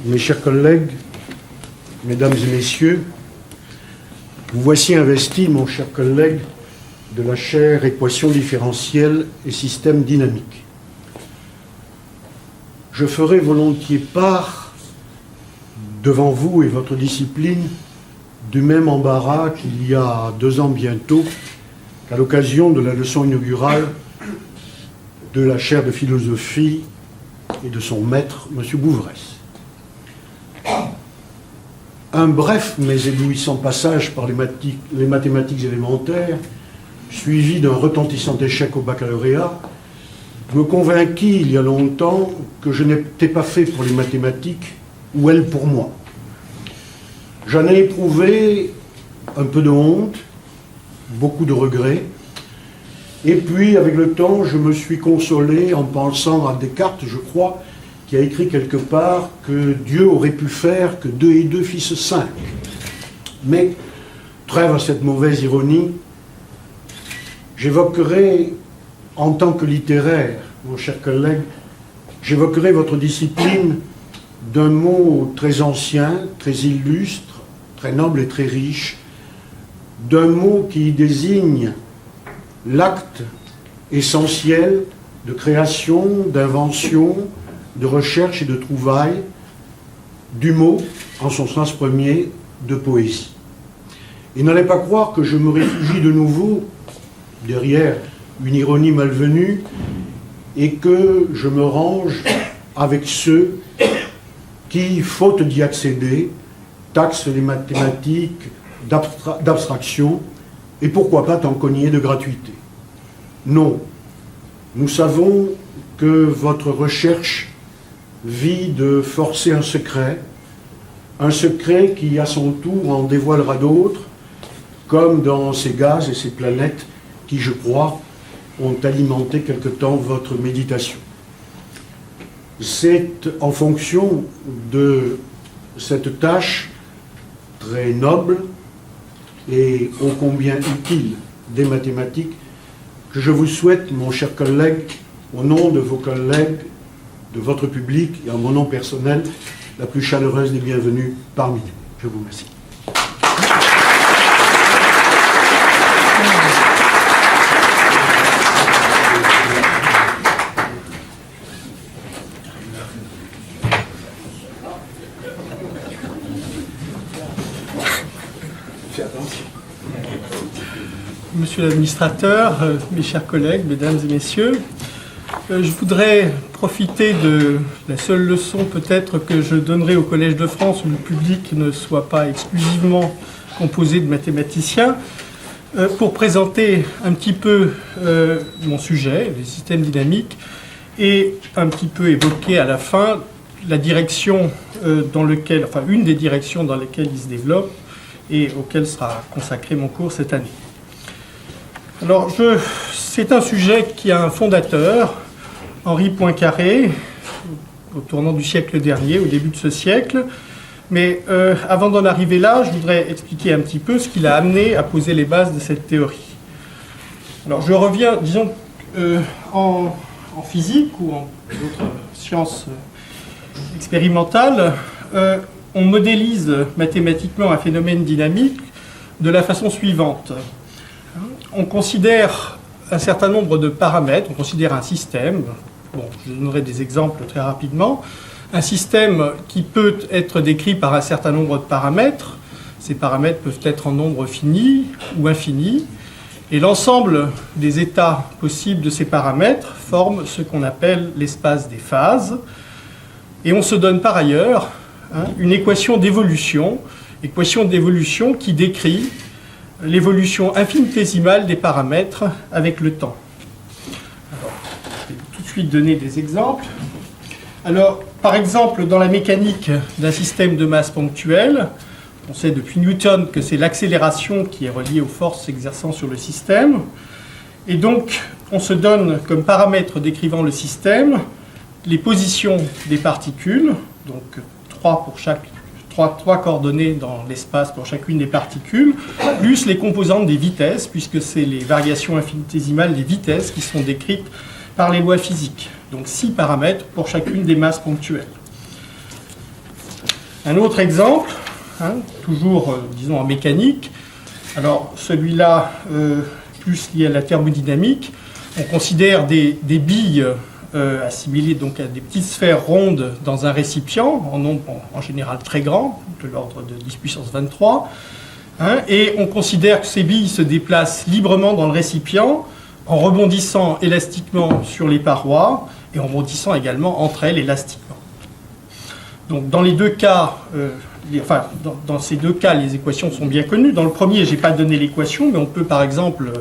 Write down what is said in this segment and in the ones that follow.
Mes chers collègues, mesdames et messieurs, vous voici investi, mon cher collègue, de la chaire Équations différentielles et systèmes dynamiques. Je ferai volontiers part, devant vous et votre discipline, du même embarras qu'il y a 2 ans bientôt, qu'à l'occasion de la leçon inaugurale de la chaire de philosophie et de son maître, M. Bouveresse. Un bref mais éblouissant passage par les mathématiques élémentaires, suivi d'un retentissant échec au baccalauréat, me convainquit il y a longtemps que je n'étais pas fait pour les mathématiques, ou elles pour moi. J'en ai éprouvé un peu de honte, beaucoup de regrets, et puis avec le temps je me suis consolé en pensant à Descartes, je crois, qui a écrit quelque part que Dieu aurait pu faire que 2 et 2 fissent 5. Mais, trêve à cette mauvaise ironie, j'évoquerai, en tant que littéraire, mon cher collègue, j'évoquerai votre discipline d'un mot très ancien, très illustre, très noble et très riche, d'un mot qui désigne l'acte essentiel de création, d'invention, de recherche et de trouvailles, du mot, en son sens premier, de poésie. Et n'allez pas croire que je me réfugie de nouveau derrière une ironie malvenue et que je me range avec ceux qui, faute d'y accéder, taxent les mathématiques d'abstraction et pourquoi pas t'en cogner de gratuité. Non, nous savons que votre recherche vit de forcer un secret qui à son tour en dévoilera d'autres, comme dans ces gaz et ces planètes qui, je crois, ont alimenté quelque temps votre méditation. C'est en fonction de cette tâche très noble et ô combien utile des mathématiques que je vous souhaite, mon cher collègue, au nom de vos collègues, de votre public et en mon nom personnel, la plus chaleureuse des bienvenues parmi nous. Je vous remercie. Monsieur l'administrateur, mes chers collègues, mesdames et messieurs, je voudrais profiter de la seule leçon peut-être que je donnerai au Collège de France où le public ne soit pas exclusivement composé de mathématiciens pour présenter un petit peu mon sujet, les systèmes dynamiques, et un petit peu évoquer à la fin la direction dans laquelle, enfin une des directions dans lesquelles il se développe et auquel sera consacré mon cours cette année. Alors, c'est un sujet qui a un fondateur, Henri Poincaré, au tournant du siècle dernier, au début de ce siècle. Mais avant d'en arriver là, je voudrais expliquer un petit peu ce qui l'a amené à poser les bases de cette théorie. Alors, je reviens, disons, en physique ou en d'autres sciences expérimentales, on modélise mathématiquement un phénomène dynamique de la façon suivante. On considère un certain nombre de paramètres, on considère un système, bon, je donnerai des exemples très rapidement, un système qui peut être décrit par un certain nombre de paramètres, ces paramètres peuvent être en nombre fini ou infini, et l'ensemble des états possibles de ces paramètres forment ce qu'on appelle l'espace des phases, et on se donne par ailleurs une équation d'évolution qui décrit l'évolution infinitésimale des paramètres avec le temps. Alors, je vais tout de suite donner des exemples. Alors, par exemple, dans la mécanique d'un système de masse ponctuelle, on sait depuis Newton que c'est l'accélération qui est reliée aux forces s'exerçant sur le système. Et donc, on se donne comme paramètre décrivant le système les positions des particules, donc 3 coordonnées dans l'espace pour chacune des particules, plus les composantes des vitesses, puisque c'est les variations infinitésimales des vitesses qui sont décrites par les lois physiques. Donc 6 paramètres pour chacune des masses ponctuelles. Un autre exemple, toujours, disons, en mécanique. Alors, celui-là, plus lié à la thermodynamique. On considère des billes assimilées donc à des petites sphères rondes dans un récipient, en nombre en général très grand, de l'ordre de 10 puissance 23. Et on considère que ces billes se déplacent librement dans le récipient en rebondissant élastiquement sur les parois et en rebondissant également entre elles élastiquement. Donc dans les deux cas, dans ces deux cas, les équations sont bien connues. Dans le premier, je n'ai pas donné l'équation, mais on peut par exemple,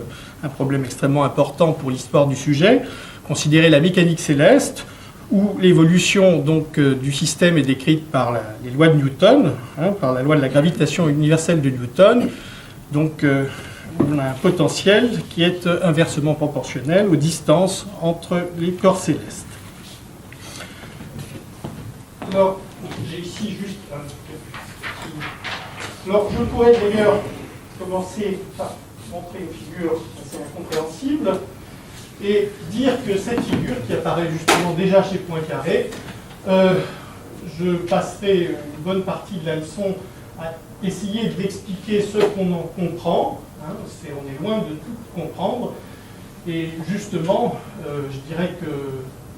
un problème extrêmement important pour l'histoire du sujet, considérer la mécanique céleste, où l'évolution donc du système est décrite par les lois de Newton, par la loi de la gravitation universelle de Newton. Donc on a un potentiel qui est inversement proportionnel aux distances entre les corps célestes. Alors, j'ai ici juste alors, je pourrais d'ailleurs commencer par montrer une figure assez incompréhensible et dire que cette figure, qui apparaît justement déjà chez Poincaré, je passerai une bonne partie de la leçon à essayer d'expliquer ce qu'on en comprend. On est loin de tout comprendre. Et justement, je dirais que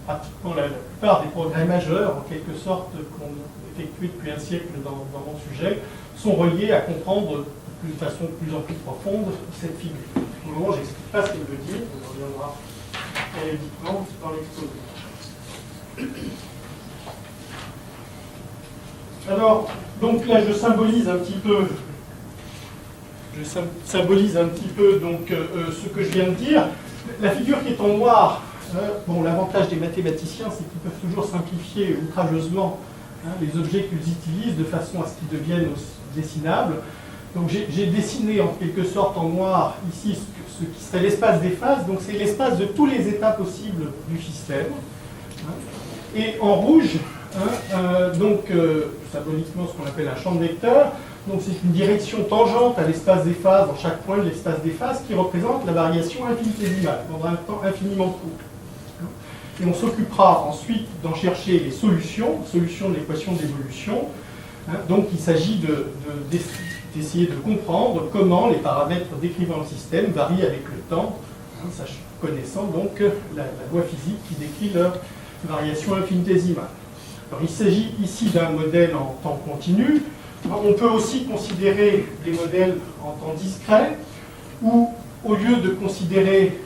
pratiquement la plupart des progrès majeurs, en quelque sorte, qu'on a effectués depuis un siècle dans mon sujet, sont reliés à comprendre d'une façon de plus en plus profonde cette figure. Pour le moment, je n'explique pas ce qu'elle veut dire, on en reviendra périodiquement dans l'exposé. Alors, donc là, je symbolise un petit peu donc, ce que je viens de dire. La figure qui est en noir, bon, l'avantage des mathématiciens, c'est qu'ils peuvent toujours simplifier outrageusement les objets qu'ils utilisent de façon à ce qu'ils deviennent dessinables. Donc j'ai dessiné en quelque sorte en noir ici ce qui serait l'espace des phases, donc c'est l'espace de tous les états possibles du système. Et en rouge, symboliquement ce qu'on appelle un champ de vecteur, donc c'est une direction tangente à l'espace des phases dans chaque point de l'espace des phases qui représente la variation infinitésimale dans un temps infiniment court. Et on s'occupera ensuite d'en chercher les solutions de l'équation d'évolution. Donc il s'agit d'essayer de comprendre comment les paramètres décrivant le système varient avec le temps, connaissant donc la loi physique qui décrit leur variation infinitésimale. Alors il s'agit ici d'un modèle en temps continu. On peut aussi considérer des modèles en temps discret, où au lieu de considérer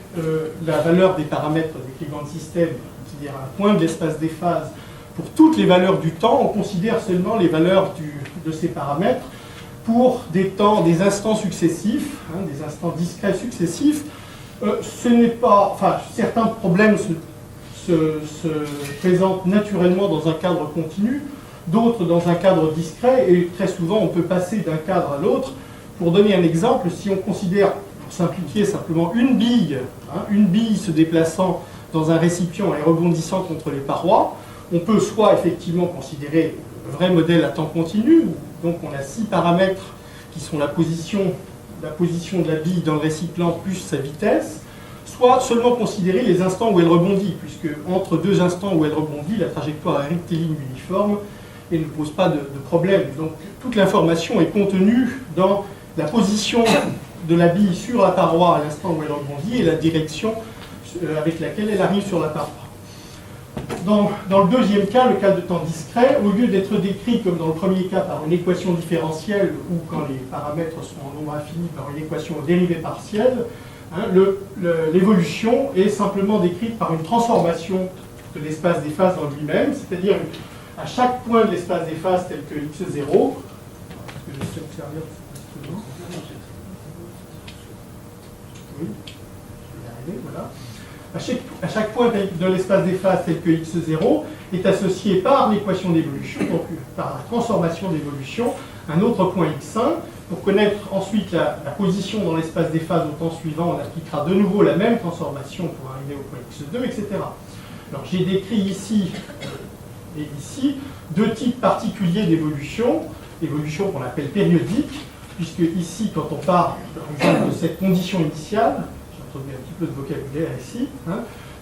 la valeur des paramètres décrivant le système, c'est-à-dire un point de l'espace des phases, pour toutes les valeurs du temps, on considère seulement les valeurs de ces paramètres pour des instants successifs, des instants discrets successifs. Ce n'est pas, enfin, certains problèmes se présentent naturellement dans un cadre continu, d'autres dans un cadre discret, et très souvent on peut passer d'un cadre à l'autre. Pour donner un exemple, si on considère, pour simplifier simplement, une bille se déplaçant dans un récipient et rebondissant contre les parois, on peut soit effectivement considérer le vrai modèle à temps continu, donc on a 6 paramètres qui sont la position de la bille dans le récipient plus sa vitesse, soit seulement considérer les instants où elle rebondit, puisque entre deux instants où elle rebondit, la trajectoire est rectiligne uniforme et ne pose pas de problème. Donc toute l'information est contenue dans la position de la bille sur la paroi à l'instant où elle rebondit et la direction avec laquelle elle arrive sur la paroi. Dans le deuxième cas, le cas de temps discret, au lieu d'être décrit comme dans le premier cas par une équation différentielle ou quand les paramètres sont en nombre infini par une équation aux dérivées partielles, l'évolution est simplement décrite par une transformation de l'espace des phases en lui-même, c'est-à-dire à chaque point de l'espace des phases tel que x0, voilà. À chaque point de l'espace des phases tel que x0 est associé par l'équation d'évolution, donc par la transformation d'évolution, un autre point x1. Pour connaître ensuite la position dans l'espace des phases au temps suivant, on appliquera de nouveau la même transformation pour arriver au point x2, etc. Alors j'ai décrit ici et ici deux types particuliers d'évolution, l'évolution qu'on appelle périodique, puisque ici, quand on part par exemple de cette condition initiale, j'ai introduit un petit peu de vocabulaire ici,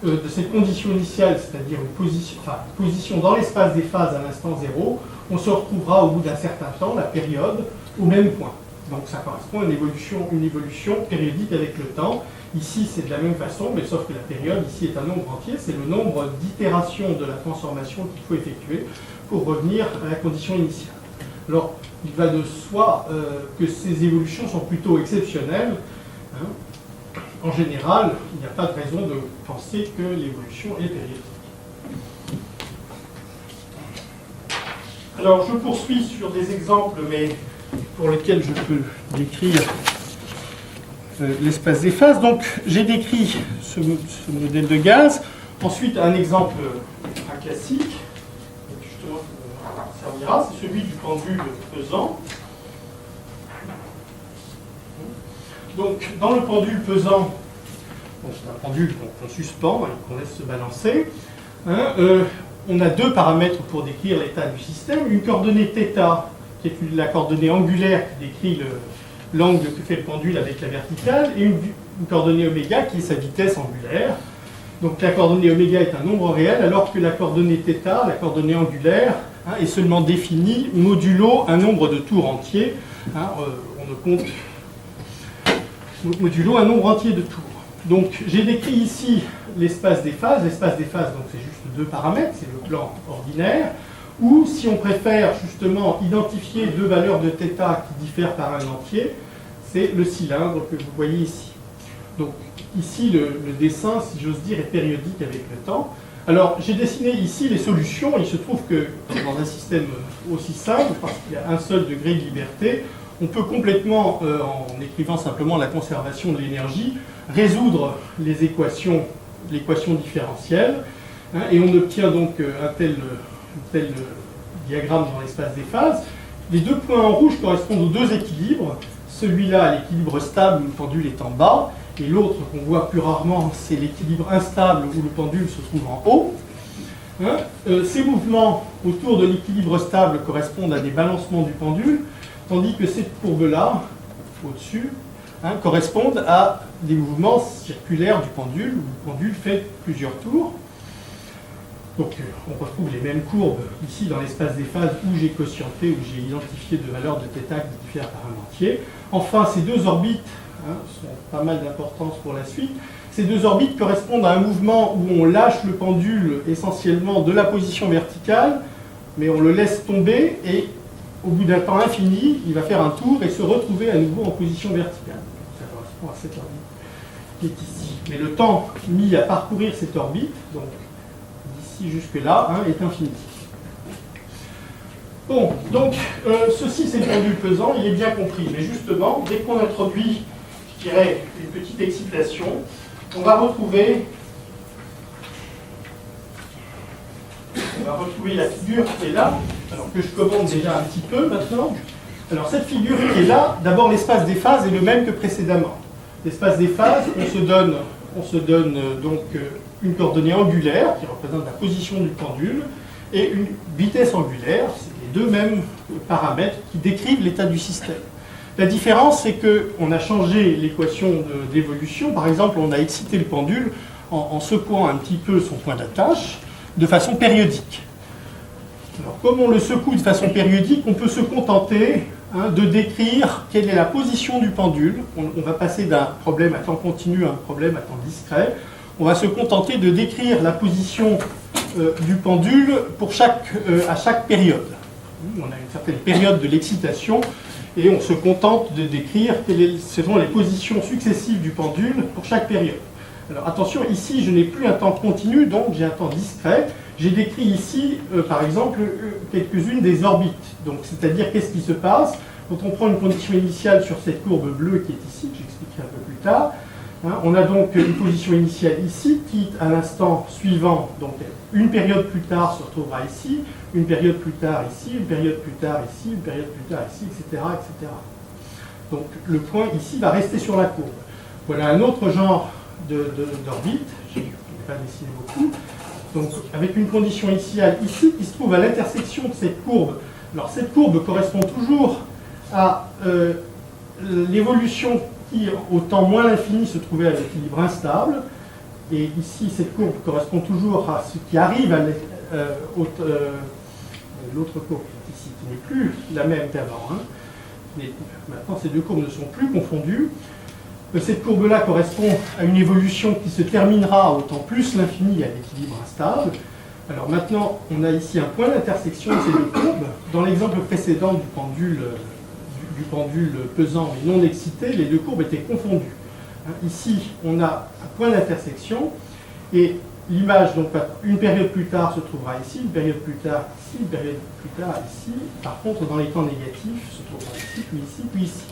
de cette condition initiale, c'est-à-dire une position dans l'espace des phases à l'instant 0, on se retrouvera au bout d'un certain temps, la période, au même point. Donc ça correspond à une évolution périodique avec le temps. Ici, c'est de la même façon, mais sauf que la période, ici, est un nombre entier. C'est le nombre d'itérations de la transformation qu'il faut effectuer pour revenir à la condition initiale. Alors, il va de soi que ces évolutions sont plutôt exceptionnelles. Hein. En général, il n'y a pas de raison de penser que l'évolution est périodique. Alors, je poursuis sur des exemples, mais pour lesquels je peux décrire l'espace des phases. Donc, j'ai décrit ce modèle de gaz. Ensuite, un exemple classique, qui justement servira, c'est celui du pendule pesant. Donc, dans le pendule pesant, c'est un pendule qu'on suspend et qu'on laisse se balancer, hein, on a deux paramètres pour décrire l'état du système. Une coordonnée θ, qui est la coordonnée angulaire qui décrit l'angle que fait le pendule avec la verticale, et une coordonnée oméga qui est sa vitesse angulaire. Donc la coordonnée oméga est un nombre réel, alors que la coordonnée θ, la coordonnée angulaire, hein, est seulement définie modulo un nombre de tours entiers. Hein, on ne compte modulo un nombre entier de tours. Donc j'ai décrit ici l'espace des phases. L'espace des phases, donc c'est juste deux paramètres, c'est le plan ordinaire. Ou si on préfère justement identifier deux valeurs de θ qui diffèrent par un entier, c'est le cylindre que vous voyez ici. Donc ici, le dessin, si j'ose dire, est périodique avec le temps. Alors j'ai dessiné ici les solutions. Il se trouve que dans un système aussi simple, parce qu'il y a un seul degré de liberté, on peut complètement, en écrivant simplement la conservation de l'énergie, résoudre l'équation différentielle, hein, et on obtient donc un tel diagramme dans l'espace des phases. Les deux points en rouge correspondent aux deux équilibres. Celui-là, à l'équilibre stable où le pendule est en bas, et l'autre qu'on voit plus rarement, c'est l'équilibre instable où le pendule se trouve en haut. Hein, ces mouvements autour de l'équilibre stable correspondent à des balancements du pendule, tandis que ces courbes-là, au-dessus, hein, correspondent à des mouvements circulaires du pendule, où le pendule fait plusieurs tours. Donc on retrouve les mêmes courbes ici dans l'espace des phases où j'ai quotienté, où j'ai identifié deux valeurs de θ qui diffèrent par un entier. Enfin, ces deux orbites, hein, sont pas mal d'importance pour la suite. Ces deux orbites correspondent à un mouvement où on lâche le pendule essentiellement de la position verticale, mais on le laisse tomber et au bout d'un temps infini, il va faire un tour et se retrouver à nouveau en position verticale. Ça correspond à cette orbite qui est ici. Mais le temps mis à parcourir cette orbite, donc d'ici jusque-là, hein, est infini. Bon, donc ceci c'est le pendule pesant, il est bien compris. Mais justement, dès qu'on introduit, je dirais, une petite excitation, on va retrouver la figure qui est là, alors que je commande déjà un petit peu maintenant. Alors cette figure qui est là, d'abord l'espace des phases est le même que précédemment. L'espace des phases, on se donne donc une coordonnée angulaire qui représente la position du pendule et une vitesse angulaire, c'est les deux mêmes paramètres qui décrivent l'état du système. La différence, c'est qu'on a changé l'équation d'évolution. Par exemple, on a excité le pendule en secouant un petit peu son point d'attache de façon périodique. Alors, comme on le secoue de façon périodique, on peut se contenter, hein, de décrire quelle est la position du pendule. On va passer d'un problème à temps continu à un problème à temps discret. On va se contenter de décrire la position du pendule à chaque période. On a une certaine période de l'excitation et on se contente de décrire quelles seront les positions successives du pendule pour chaque période. Alors attention, ici je n'ai plus un temps continu, donc j'ai un temps discret. J'ai décrit ici, par exemple, quelques-unes des orbites. Donc, c'est-à-dire qu'est-ce qui se passe quand on prend une condition initiale sur cette courbe bleue qui est ici, que j'expliquerai un peu plus tard. Hein, on a donc une position initiale ici qui, à l'instant suivant, donc une période plus tard se retrouvera ici, une période plus tard ici, une période plus tard ici, une période plus tard ici, etc., etc. Donc le point ici va rester sur la courbe. Voilà un autre genre d'orbite, je ne vais pas dessiner beaucoup. Donc avec une condition initiale ici qui se trouve à l'intersection de cette courbe. Alors cette courbe correspond toujours à l'évolution qui, au temps moins l'infini, se trouvait à l'équilibre instable. Et ici, cette courbe correspond toujours à ce qui arrive à l'autre courbe ici, qui n'est plus la même qu'avant. Hein. Mais maintenant, ces deux courbes ne sont plus confondues. Cette courbe-là correspond à une évolution qui se terminera au temps plus l'infini à l'équilibre instable. Alors maintenant, on a ici un point d'intersection de ces deux courbes. Dans l'exemple précédent du pendule pesant et non excité, les deux courbes étaient confondues. Ici, on a un point d'intersection et l'image, donc une période plus tard, se trouvera ici, une période plus tard ici, une période plus tard ici. Par contre, dans les temps négatifs, se trouvera ici, puis ici, puis ici.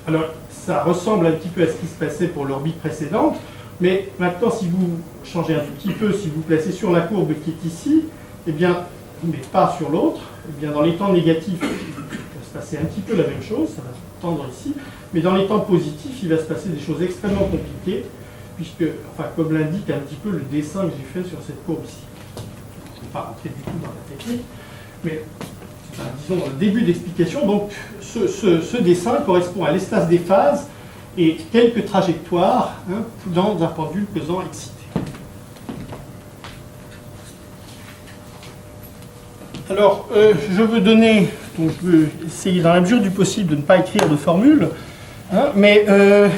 Alors, ça ressemble un petit peu à ce qui se passait pour l'orbite précédente, mais maintenant, si vous changez un tout petit peu, si vous placez sur la courbe qui est ici, eh bien, mais pas sur l'autre, eh bien, dans les temps négatifs, il va se passer un petit peu la même chose, ça va tendre ici, mais dans les temps positifs, il va se passer des choses extrêmement compliquées, puisque, enfin, comme l'indique un petit peu le dessin que j'ai fait sur cette courbe ici. Je ne vais pas rentrer du tout dans la technique, mais disons dans le début d'explication, donc ce dessin correspond à l'espace des phases et quelques trajectoires dans un pendule pesant excité. Alors, je veux essayer dans la mesure du possible de ne pas écrire de formule, mais je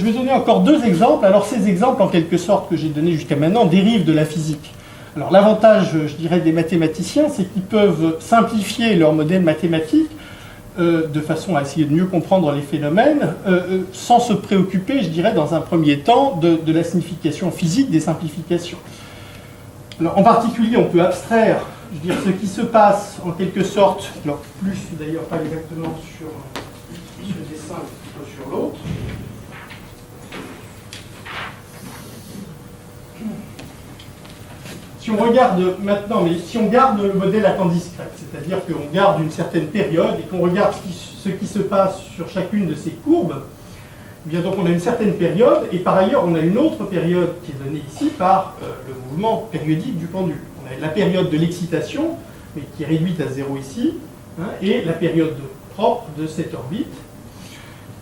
vais donner encore deux exemples. Alors, ces exemples, en quelque sorte, que j'ai donnés jusqu'à maintenant, dérivent de la physique. Alors, l'avantage, je dirais, des mathématiciens, c'est qu'ils peuvent simplifier leur modèle mathématique de façon à essayer de mieux comprendre les phénomènes, sans se préoccuper, je dirais, dans un premier temps, de la signification physique des simplifications. Alors, en particulier, on peut abstraire, je veux dire, ce qui se passe en quelque sorte, alors plus d'ailleurs pas exactement sur ce dessin, plutôt sur l'autre. Si on regarde maintenant, mais si on garde le modèle à temps discret, c'est-à-dire qu'on garde une certaine période et qu'on regarde ce qui se passe sur chacune de ces courbes, eh bien donc on a une certaine période et par ailleurs on a une autre période qui est donnée ici par le mouvement périodique du pendule. On a la période de l'excitation, mais qui est réduite à 0 ici, et la période propre de cette orbite.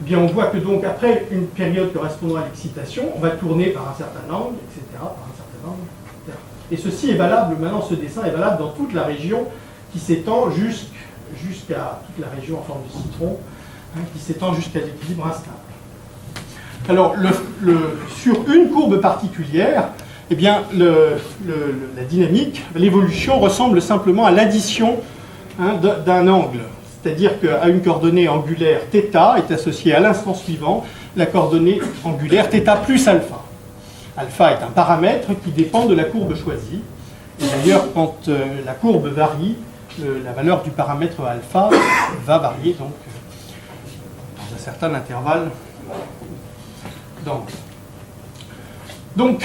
Eh bien on voit que donc après une période correspondant à l'excitation, on va tourner par un certain angle, etc., par un certain angle. Et ceci est valable, maintenant ce dessin est valable dans toute la région qui s'étend jusqu'à toute la région en forme de citron, qui s'étend jusqu'à l'équilibre instable. Alors, sur une courbe particulière, eh bien, la dynamique, l'évolution ressemble simplement à l'addition d'un angle. C'est-à-dire qu'à une coordonnée angulaire θ est associée à l'instant suivant la coordonnée angulaire θ plus alpha. Alpha est un paramètre qui dépend de la courbe choisie. Et d'ailleurs, quand la courbe varie, la valeur du paramètre alpha va varier donc, dans un certain intervalle d'angle. Donc,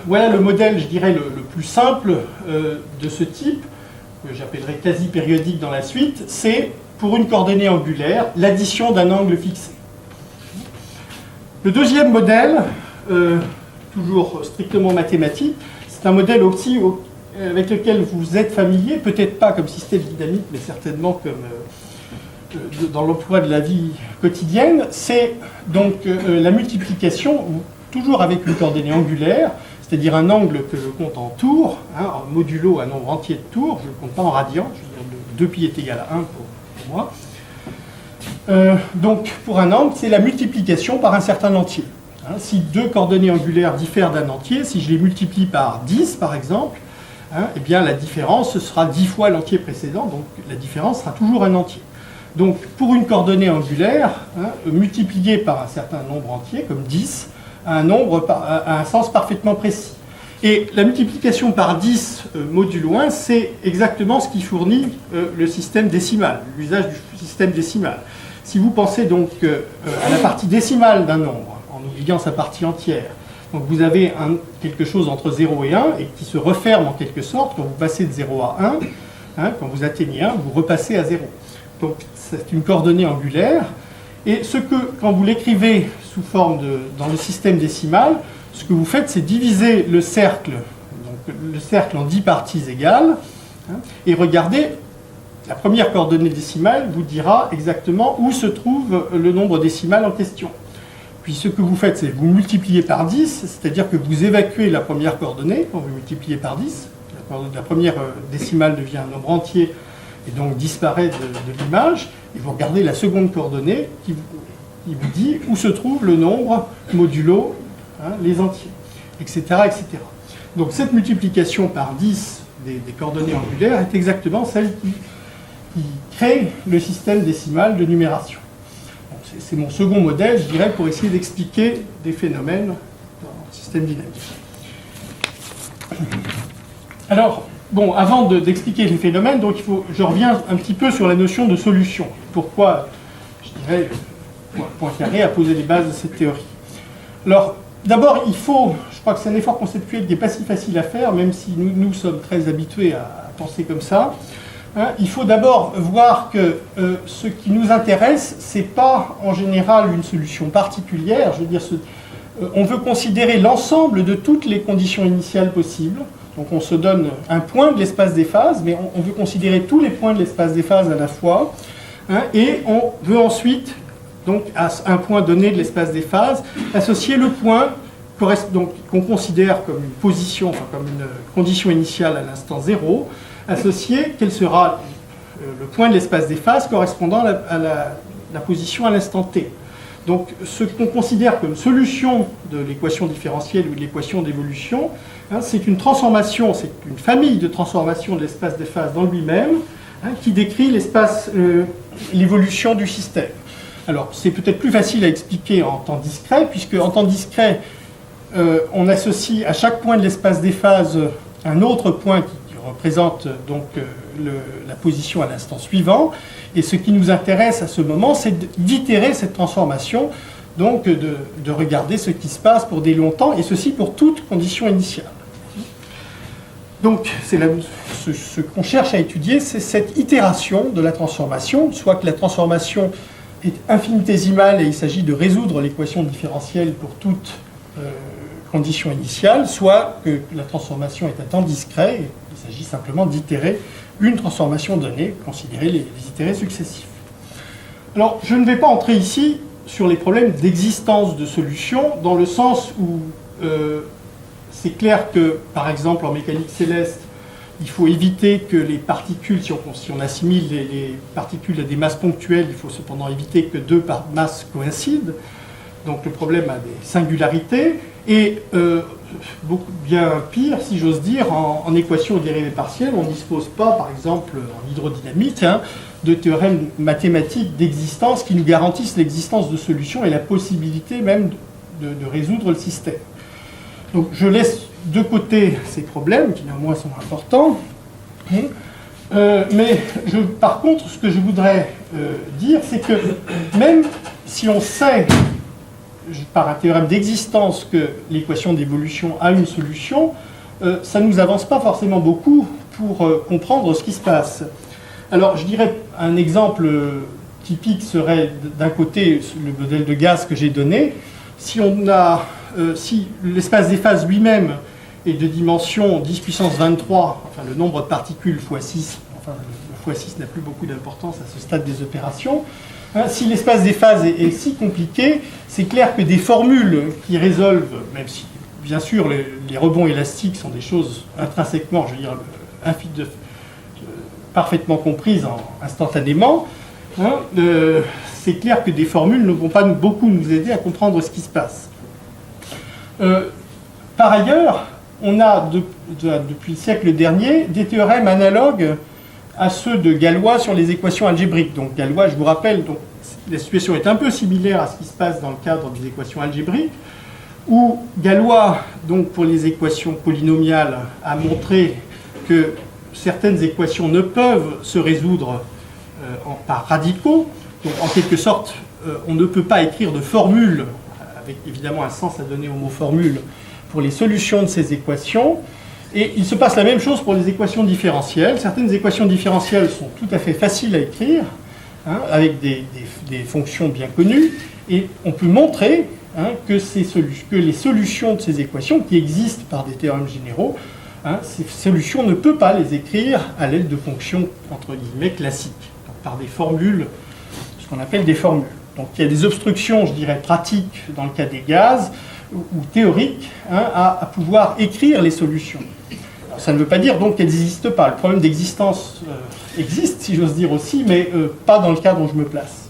voilà le modèle, je dirais, le plus simple de ce type, que j'appellerai quasi-périodique dans la suite. C'est, pour une coordonnée angulaire, l'addition d'un angle fixé. Le deuxième modèle, toujours strictement mathématique, c'est un modèle aussi avec lequel vous êtes familier, peut-être pas comme système dynamique, mais certainement comme dans l'emploi de la vie quotidienne. C'est donc la multiplication, toujours avec une coordonnée angulaire, c'est-à-dire un angle que je compte en tours, en modulo un nombre entier de tours, je ne le compte pas en radians, je veux dire 2π est égal à 1 pour moi. Donc pour un angle, c'est la multiplication par un certain entier. Si deux coordonnées angulaires diffèrent d'un entier, si je les multiplie par 10 par exemple, eh bien la différence sera 10 fois l'entier précédent, donc la différence sera toujours un entier. Donc pour une coordonnée angulaire, multipliée par un certain nombre entier, comme 10, a un sens parfaitement précis. Et la multiplication par 10 modulo 1, c'est exactement ce qui fournit le système décimal, l'usage du système décimal. Si vous pensez donc à la partie décimale d'un nombre, en oubliant sa partie entière, donc vous avez quelque chose entre 0 et 1 et qui se referme en quelque sorte quand vous passez de 0 à 1, quand vous atteignez 1, vous repassez à 0. Donc c'est une coordonnée angulaire. Et quand vous l'écrivez sous forme dans le système décimal, ce que vous faites, c'est diviser le cercle en 10 parties égales, et regardez, la première coordonnée décimale vous dira exactement où se trouve le nombre décimal en question. Puis ce que vous faites, c'est vous multipliez par 10, c'est-à-dire que vous évacuez la première coordonnée, quand vous multipliez par 10, la première décimale devient un nombre entier et donc disparaît de l'image, et vous regardez la seconde coordonnée qui vous dit où se trouve le nombre modulo les entiers, etc., etc. Donc cette multiplication par 10 des coordonnées angulaires est exactement celle qui crée le système décimal de numération. C'est mon second modèle, je dirais, pour essayer d'expliquer des phénomènes dans le système dynamique. Alors, bon, avant d'expliquer les phénomènes, donc je reviens un petit peu sur la notion de solution. Pourquoi, je dirais, Poincaré a posé les bases de cette théorie. Alors, d'abord, je crois que c'est un effort conceptuel qui n'est pas si facile à faire, même si nous sommes très habitués à penser comme ça. Il faut d'abord voir que ce qui nous intéresse, ce n'est pas en général une solution particulière. Je veux dire, on veut considérer l'ensemble de toutes les conditions initiales possibles. Donc on se donne un point de l'espace des phases, mais on veut considérer tous les points de l'espace des phases à la fois. Et on veut ensuite, donc à un point donné de l'espace des phases, associer le point qu'on considère comme une position, enfin comme une condition initiale à l'instant 0, associer quel sera le point de l'espace des phases correspondant à la position à l'instant t. Donc ce qu'on considère comme solution de l'équation différentielle ou de l'équation d'évolution, c'est une transformation, c'est une famille de transformations de l'espace des phases dans lui-même qui décrit l'évolution du système. Alors c'est peut-être plus facile à expliquer en temps discret, puisque en temps discret, on associe à chaque point de l'espace des phases un autre point qui représente donc la position à l'instant suivant. Et ce qui nous intéresse à ce moment, c'est d'itérer cette transformation, donc de regarder ce qui se passe pour des longs temps, et ceci pour toute condition initiale. Donc, ce qu'on cherche à étudier, c'est cette itération de la transformation, soit que la transformation est infinitésimale et il s'agit de résoudre l'équation différentielle pour toute condition initiale, soit que la transformation est à temps discret, et il s'agit simplement d'itérer une transformation donnée, considérer les itérés successifs. Alors, je ne vais pas entrer ici sur les problèmes d'existence de solutions, dans le sens où c'est clair que, par exemple, en mécanique céleste, il faut éviter que les particules, si on assimile les particules à des masses ponctuelles, il faut cependant éviter que deux masses coïncident. Donc le problème a des singularités, et beaucoup bien pire, si j'ose dire, en équation dérivée partielle, on ne dispose pas, par exemple, en hydrodynamique, de théorèmes mathématiques d'existence qui nous garantissent l'existence de solutions et la possibilité même de résoudre le système. Donc je laisse de côté ces problèmes, qui néanmoins sont importants, mais par contre, ce que je voudrais dire, c'est que même si on sait par un théorème d'existence que l'équation d'évolution a une solution, ça ne nous avance pas forcément beaucoup pour comprendre ce qui se passe. Alors, je dirais, un exemple typique serait, d'un côté, le modèle de gaz que j'ai donné. Si l'espace des phases lui-même est de dimension 10 puissance 23, enfin le nombre de particules fois 6, enfin le fois 6 n'a plus beaucoup d'importance à ce stade des opérations. Si l'espace des phases est si compliqué, c'est clair que des formules qui résolvent, même si bien sûr les rebonds élastiques sont des choses intrinsèquement, je veux dire, parfaitement comprises instantanément, c'est clair que des formules ne vont pas beaucoup nous aider à comprendre ce qui se passe. Par ailleurs, on a depuis le siècle dernier des théorèmes analogues à ceux de Galois sur les équations algébriques. Donc Galois, je vous rappelle, donc, la situation est un peu similaire à ce qui se passe dans le cadre des équations algébriques, où Galois, donc pour les équations polynomiales, a montré que certaines équations ne peuvent se résoudre par radicaux. Donc en quelque sorte, on ne peut pas écrire de formule, avec évidemment un sens à donner au mot formule, pour les solutions de ces équations. Et il se passe la même chose pour les équations différentielles. Certaines équations différentielles sont tout à fait faciles à écrire, avec des fonctions bien connues, et on peut montrer que les solutions de ces équations, qui existent par des théorèmes généraux, ces solutions ne peuvent pas les écrire à l'aide de fonctions, entre guillemets, classiques, donc par des formules, ce qu'on appelle des formules. Donc il y a des obstructions, je dirais, pratiques dans le cas des gaz, ou théoriques, à pouvoir écrire les solutions. Alors, ça ne veut pas dire donc qu'elles n'existent pas. Le problème d'existence existe, si j'ose dire aussi, mais pas dans le cas dont je me place.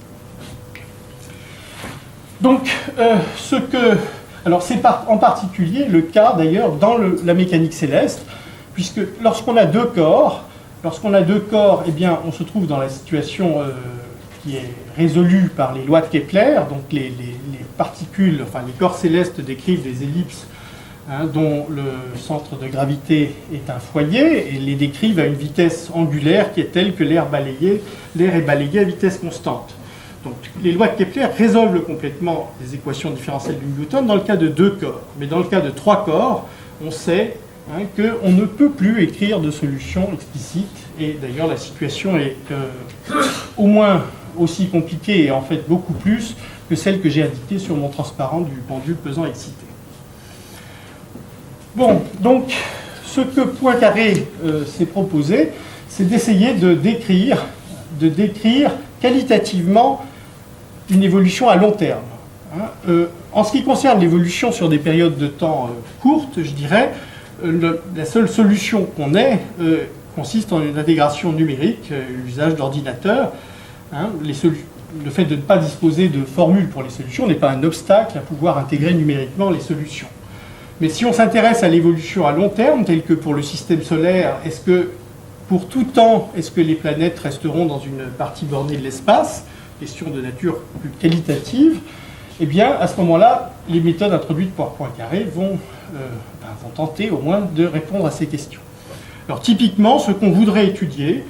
Donc, alors c'est en particulier le cas d'ailleurs dans la mécanique céleste, puisque lorsqu'on a deux corps, eh bien, on se trouve dans la situation qui est résolue par les lois de Kepler. Donc les particules, enfin les corps célestes décrivent des ellipses dont le centre de gravité est un foyer, et les décrivent à une vitesse angulaire qui est telle que l'air est balayé à vitesse constante. Donc les lois de Kepler résolvent complètement les équations différentielles de Newton dans le cas de deux corps. Mais dans le cas de trois corps, on sait qu'on ne peut plus écrire de solution explicite, et d'ailleurs la situation est au moins aussi compliquée, et en fait beaucoup plus, que celle que j'ai indiquée sur mon transparent du pendule pesant excité. Bon, donc ce que Poincaré s'est proposé, c'est d'essayer de décrire qualitativement une évolution à long terme. En ce qui concerne l'évolution sur des périodes de temps courtes, je dirais, la seule solution qu'on ait consiste en une intégration numérique, l'usage d'ordinateurs. Le fait de ne pas disposer de formules pour les solutions n'est pas un obstacle à pouvoir intégrer numériquement les solutions. Mais si on s'intéresse à l'évolution à long terme, telle que pour le système solaire, est-ce que pour tout temps, est-ce que les planètes resteront dans une partie bornée de l'espace? Question de nature plus qualitative. Eh bien, à ce moment-là, les méthodes introduites par Poincaré vont tenter au moins de répondre à ces questions. Alors typiquement, ce qu'on voudrait étudier,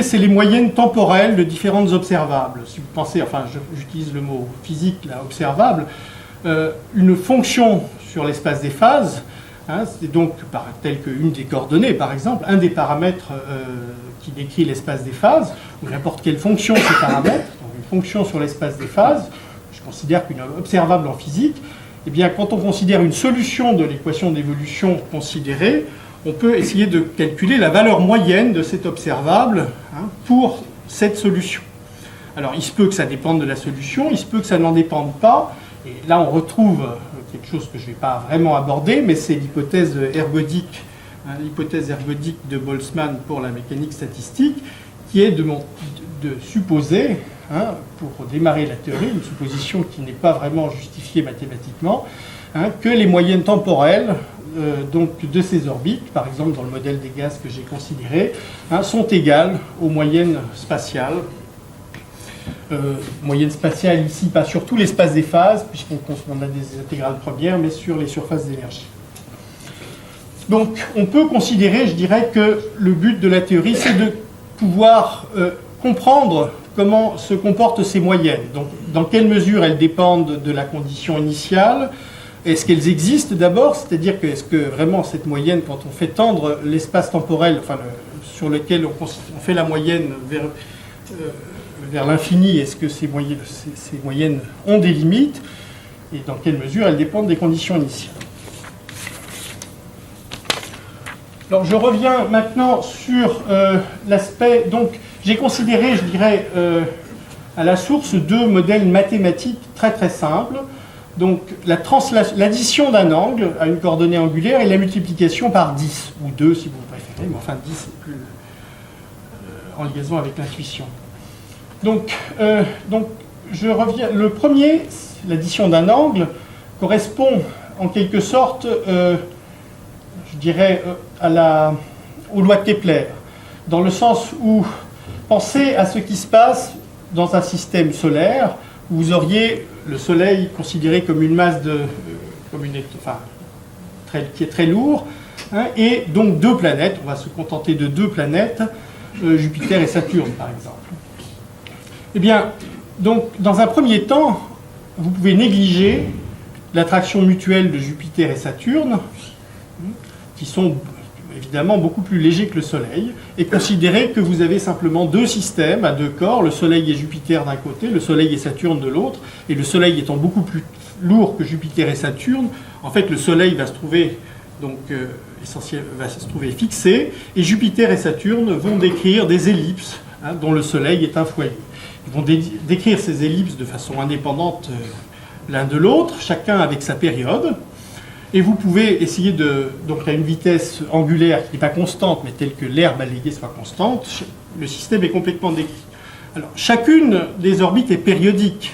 c'est les moyennes temporelles de différentes observables. Si vous pensez, enfin j'utilise le mot physique, là, observable, une fonction sur l'espace des phases, c'est donc tel qu'une des coordonnées, par exemple, un des paramètres qui décrit l'espace des phases, ou n'importe quelle fonction de ces paramètres, donc une fonction sur l'espace des phases, je considère qu'une observable en physique, eh bien, quand on considère une solution de l'équation d'évolution considérée, on peut essayer de calculer la valeur moyenne de cet observable pour cette solution. Alors, il se peut que ça dépende de la solution, il se peut que ça n'en dépende pas, et là, on retrouve quelque chose que je ne vais pas vraiment aborder, mais c'est l'hypothèse ergodique, l'hypothèse ergodique de Boltzmann pour la mécanique statistique, qui est de supposer, pour démarrer la théorie, une supposition qui n'est pas vraiment justifiée mathématiquement, que les moyennes temporelles donc de ces orbites, par exemple dans le modèle des gaz que j'ai considéré, sont égales aux moyennes spatiales. Moyenne spatiale ici, pas sur tout l'espace des phases, puisqu'on a des intégrales premières, mais sur les surfaces d'énergie. Donc on peut considérer, je dirais, que le but de la théorie, c'est de pouvoir comprendre comment se comportent ces moyennes. Donc dans quelle mesure elles dépendent de la condition initiale. Est-ce qu'elles existent d'abord? C'est-à-dire que est-ce que vraiment cette moyenne, quand on fait tendre l'espace temporel, sur lequel on fait la moyenne vers l'infini, est-ce que ces moyennes ont des limites? Et dans quelle mesure elles dépendent des conditions initiales? Alors je reviens maintenant sur l'aspect... Donc j'ai considéré, je dirais, à la source deux modèles mathématiques très très simples. Donc l'addition d'un angle à une coordonnée angulaire et la multiplication par 10, ou 2 si vous préférez, mais enfin 10 c'est plus en liaison avec l'intuition. Donc je reviens. Le premier, l'addition d'un angle, correspond en quelque sorte, je dirais, aux lois de Kepler, dans le sens où pensez à ce qui se passe dans un système solaire où vous auriez le Soleil considéré comme une masse qui est très lourd, et donc deux planètes. On va se contenter de deux planètes, Jupiter et Saturne par exemple. Eh bien, donc, dans un premier temps, vous pouvez négliger l'attraction mutuelle de Jupiter et Saturne, qui sont évidemment beaucoup plus légers que le Soleil, et considérer que vous avez simplement deux systèmes à deux corps, le Soleil et Jupiter d'un côté, le Soleil et Saturne de l'autre, et le Soleil étant beaucoup plus lourd que Jupiter et Saturne, en fait le Soleil va se trouver fixé, et Jupiter et Saturne vont décrire des ellipses dont le Soleil est un foyer. qui vont décrire ces ellipses de façon indépendante l'un de l'autre, chacun avec sa période. Et vous pouvez essayer de... Donc il y a une vitesse angulaire qui n'est pas constante, mais telle que l'air balayé soit constante. Le système est complètement décrit. Alors, chacune des orbites est périodique.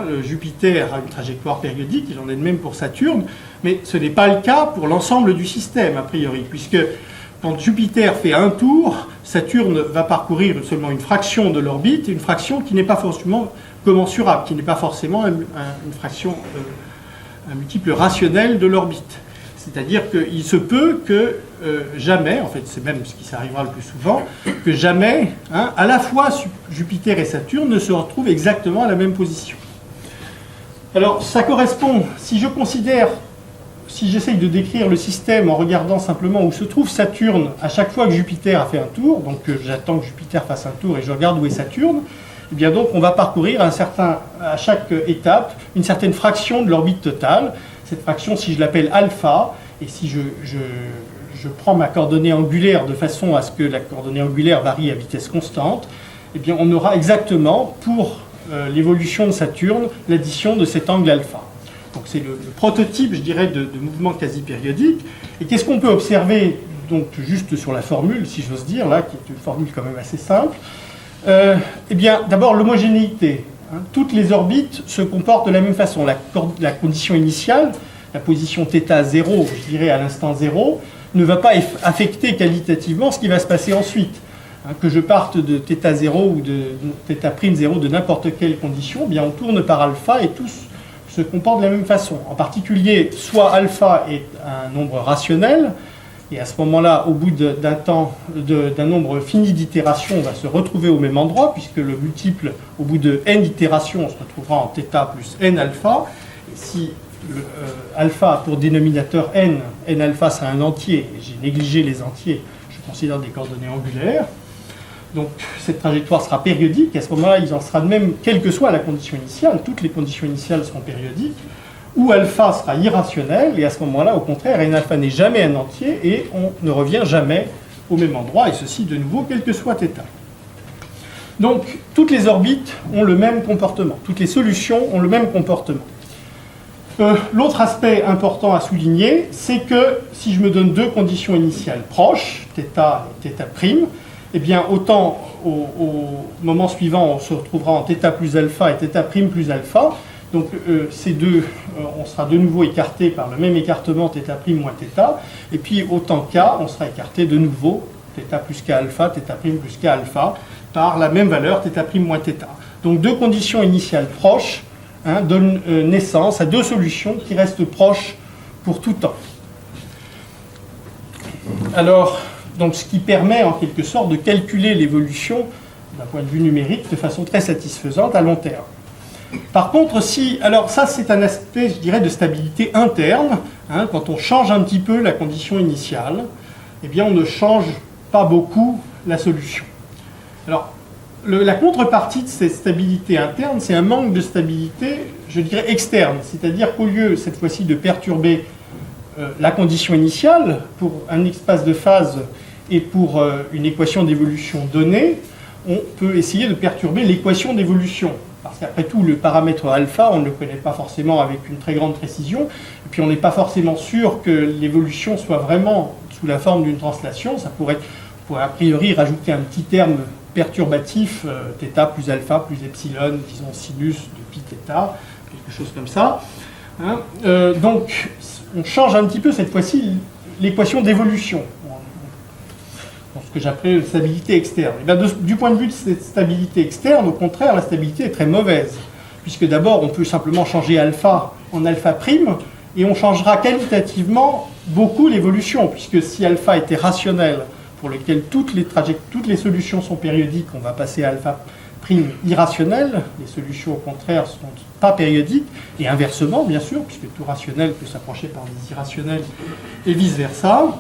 Le Jupiter a une trajectoire périodique, il en est de même pour Saturne, mais ce n'est pas le cas pour l'ensemble du système, a priori, puisque quand Jupiter fait un tour, Saturne va parcourir seulement une fraction de l'orbite, une fraction qui n'est pas forcément commensurable, qui n'est pas forcément une fraction, un multiple rationnel de l'orbite. C'est-à-dire qu'il se peut que jamais, en fait c'est même ce qui s'arrivera le plus souvent, que jamais, à la fois Jupiter et Saturne ne se retrouvent exactement à la même position. Alors ça correspond, si j'essaye de décrire le système en regardant simplement où se trouve Saturne à chaque fois que Jupiter a fait un tour, donc j'attends que Jupiter fasse un tour et je regarde où est Saturne, et bien donc on va parcourir à chaque étape une certaine fraction de l'orbite totale. Cette fraction, si je l'appelle alpha, et si je prends ma coordonnée angulaire de façon à ce que la coordonnée angulaire varie à vitesse constante, eh bien on aura exactement pour l'évolution de Saturne l'addition de cet angle alpha. Donc c'est le prototype, je dirais, de mouvement quasi-périodique. Et qu'est-ce qu'on peut observer, donc juste sur la formule, si j'ose dire, là, qui est une formule quand même assez simple. Eh bien, d'abord, l'homogénéité. Toutes les orbites se comportent de la même façon. La condition initiale, la position θ 0, je dirais à l'instant 0, ne va pas affecter qualitativement ce qui va se passer ensuite. Que je parte de θ 0 ou de θ' 0 de n'importe quelle condition, eh bien on tourne par alpha et tous se comportent de la même façon. En particulier, soit alpha est un nombre rationnel, et à ce moment-là, au bout d'un nombre fini d'itérations, on va se retrouver au même endroit, puisque le multiple, au bout de n itérations, on se retrouvera en θ plus n alpha. Et si alpha a pour dénominateur n alpha c'est un entier, et j'ai négligé les entiers, je considère des coordonnées angulaires. Donc cette trajectoire sera périodique, et à ce moment-là, il en sera de même, quelle que soit la condition initiale, toutes les conditions initiales seront périodiques, ou alpha sera irrationnel, et à ce moment-là, au contraire, n alpha n'est jamais un entier, et on ne revient jamais au même endroit, et ceci de nouveau, quel que soit θ. Donc, toutes les orbites ont le même comportement, toutes les solutions ont le même comportement. L'autre aspect important à souligner, c'est que si je me donne deux conditions initiales proches, θ et θ', eh bien, autant au moment suivant, on se retrouvera en θ plus alpha et θ' plus alpha. Donc, ces deux, on sera de nouveau écarté par le même écartement θ' moins θ. Et puis, autant k, on sera écarté de nouveau θ plus k alpha, θ' plus k alpha, par la même valeur θ' moins θ. Donc, deux conditions initiales proches donnent naissance à deux solutions qui restent proches pour tout temps. Alors, donc, ce qui permet en quelque sorte de calculer l'évolution d'un point de vue numérique de façon très satisfaisante à long terme. Par contre, alors ça c'est un aspect, je dirais, de stabilité interne. Quand on change un petit peu la condition initiale, eh bien on ne change pas beaucoup la solution. Alors, la contrepartie de cette stabilité interne, c'est un manque de stabilité, je dirais, externe. C'est-à-dire qu'au lieu, cette fois-ci, de perturber la condition initiale pour un espace de phase et pour une équation d'évolution donnée, on peut essayer de perturber l'équation d'évolution. Parce qu'après tout, le paramètre alpha, on ne le connaît pas forcément avec une très grande précision, et puis on n'est pas forcément sûr que l'évolution soit vraiment sous la forme d'une translation. Ça pourrait a priori rajouter un petit terme perturbatif, θ plus alpha plus epsilon, disons sinus de pi θ, quelque chose comme ça. Donc, on change un petit peu cette fois-ci l'équation d'évolution, dans ce que j'appelle la stabilité externe. Et bien, du point de vue de cette stabilité externe, au contraire, la stabilité est très mauvaise, puisque d'abord, on peut simplement changer alpha en alpha prime, et on changera qualitativement beaucoup l'évolution, puisque si alpha était rationnel, pour lequel toutes les solutions sont périodiques, on va passer à alpha prime irrationnel, les solutions au contraire ne sont pas périodiques, et inversement bien sûr, puisque tout rationnel peut s'approcher par des irrationnels, et vice-versa.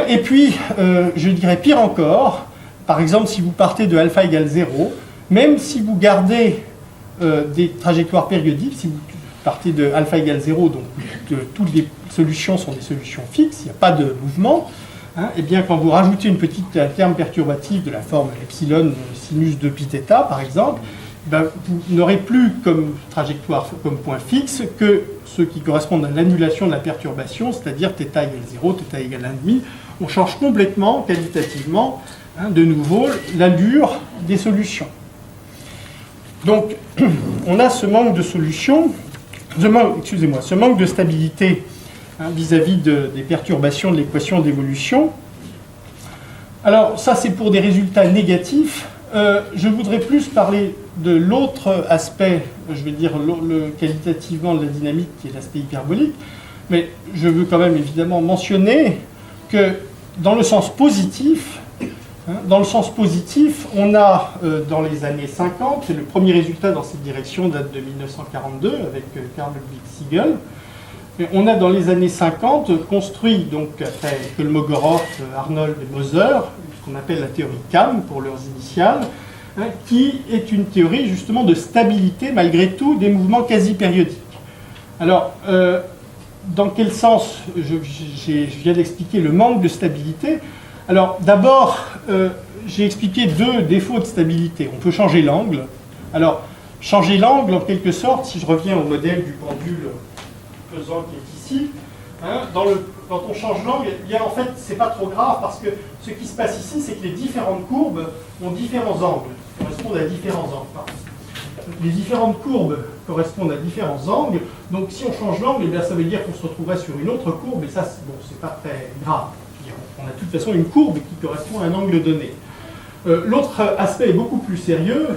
Et puis, je dirais pire encore, par exemple si vous partez de alpha égale 0, même si vous gardez des trajectoires périodiques, si vous partez de alpha égale 0, donc toutes les solutions sont des solutions fixes, il n'y a pas de mouvement, eh bien, quand vous rajoutez un terme perturbatif de la forme epsilon sinus de pi θ, par exemple, ben, vous n'aurez plus comme trajectoire, comme point fixe, que ceux qui correspondent à l'annulation de la perturbation, c'est-à-dire θ égale 0, θ égale 1,5. On change complètement, qualitativement, de nouveau, l'allure des solutions. Donc, on a ce manque de solution, ce manque de stabilité vis-à-vis des perturbations de l'équation d'évolution. Alors, ça, c'est pour des résultats négatifs. Je voudrais plus parler de l'autre aspect, je vais dire qualitativement de la dynamique, qui est l'aspect hyperbolique, mais je veux quand même évidemment mentionner que dans le sens positif, on a dans les années 50, et le premier résultat dans cette direction date de 1942 avec Carl Ludwig Siegel, et on a dans les années 50 construit, donc après Kolmogorov, Arnold et Moser, ce qu'on appelle la théorie CAM pour leurs initiales, qui est une théorie justement de stabilité malgré tout des mouvements quasi-périodiques. Alors, dans quel sens je viens d'expliquer le manque de stabilité. Alors, d'abord, j'ai expliqué deux défauts de stabilité. On peut changer l'angle. Alors, changer l'angle, en quelque sorte, si je reviens au modèle du pendule pesant qui est ici, quand on change l'angle, eh bien, en fait, c'est pas trop grave parce que ce qui se passe ici, c'est que les différentes courbes ont différents angles, correspondent à différents angles. Pardon. Les différentes courbes correspondent à différents angles, donc si on change l'angle, eh bien, ça veut dire qu'on se retrouverait sur une autre courbe, et ça, c'est pas très grave. On a de toute façon une courbe qui correspond à un angle donné. L'autre aspect est beaucoup plus sérieux,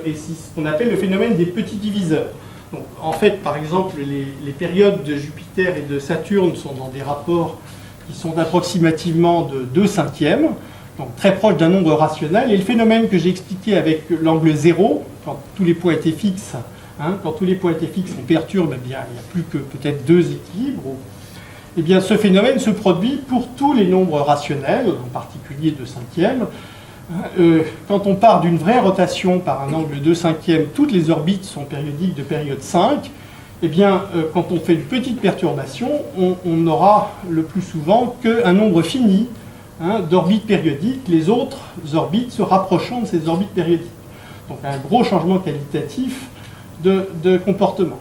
et c'est ce qu'on appelle le phénomène des petits diviseurs. Donc, en fait, par exemple, les périodes de Jupiter et de Saturne sont dans des rapports qui sont approximativement de 2/5, donc très proche d'un nombre rationnel. Et le phénomène que j'ai expliqué avec l'angle 0, quand tous les points étaient fixes, on perturbe, eh bien, il n'y a plus que peut-être 2 équilibres. Eh bien, ce phénomène se produit pour tous les nombres rationnels, en particulier 2/5. Quand on part d'une vraie rotation par un angle 2/5, toutes les orbites sont périodiques de période 5. Eh bien, quand on fait une petite perturbation, on n'aura le plus souvent qu'un nombre fini d'orbites périodiques, les autres orbites se rapprochant de ces orbites périodiques. Donc, un gros changement qualitatif de comportement.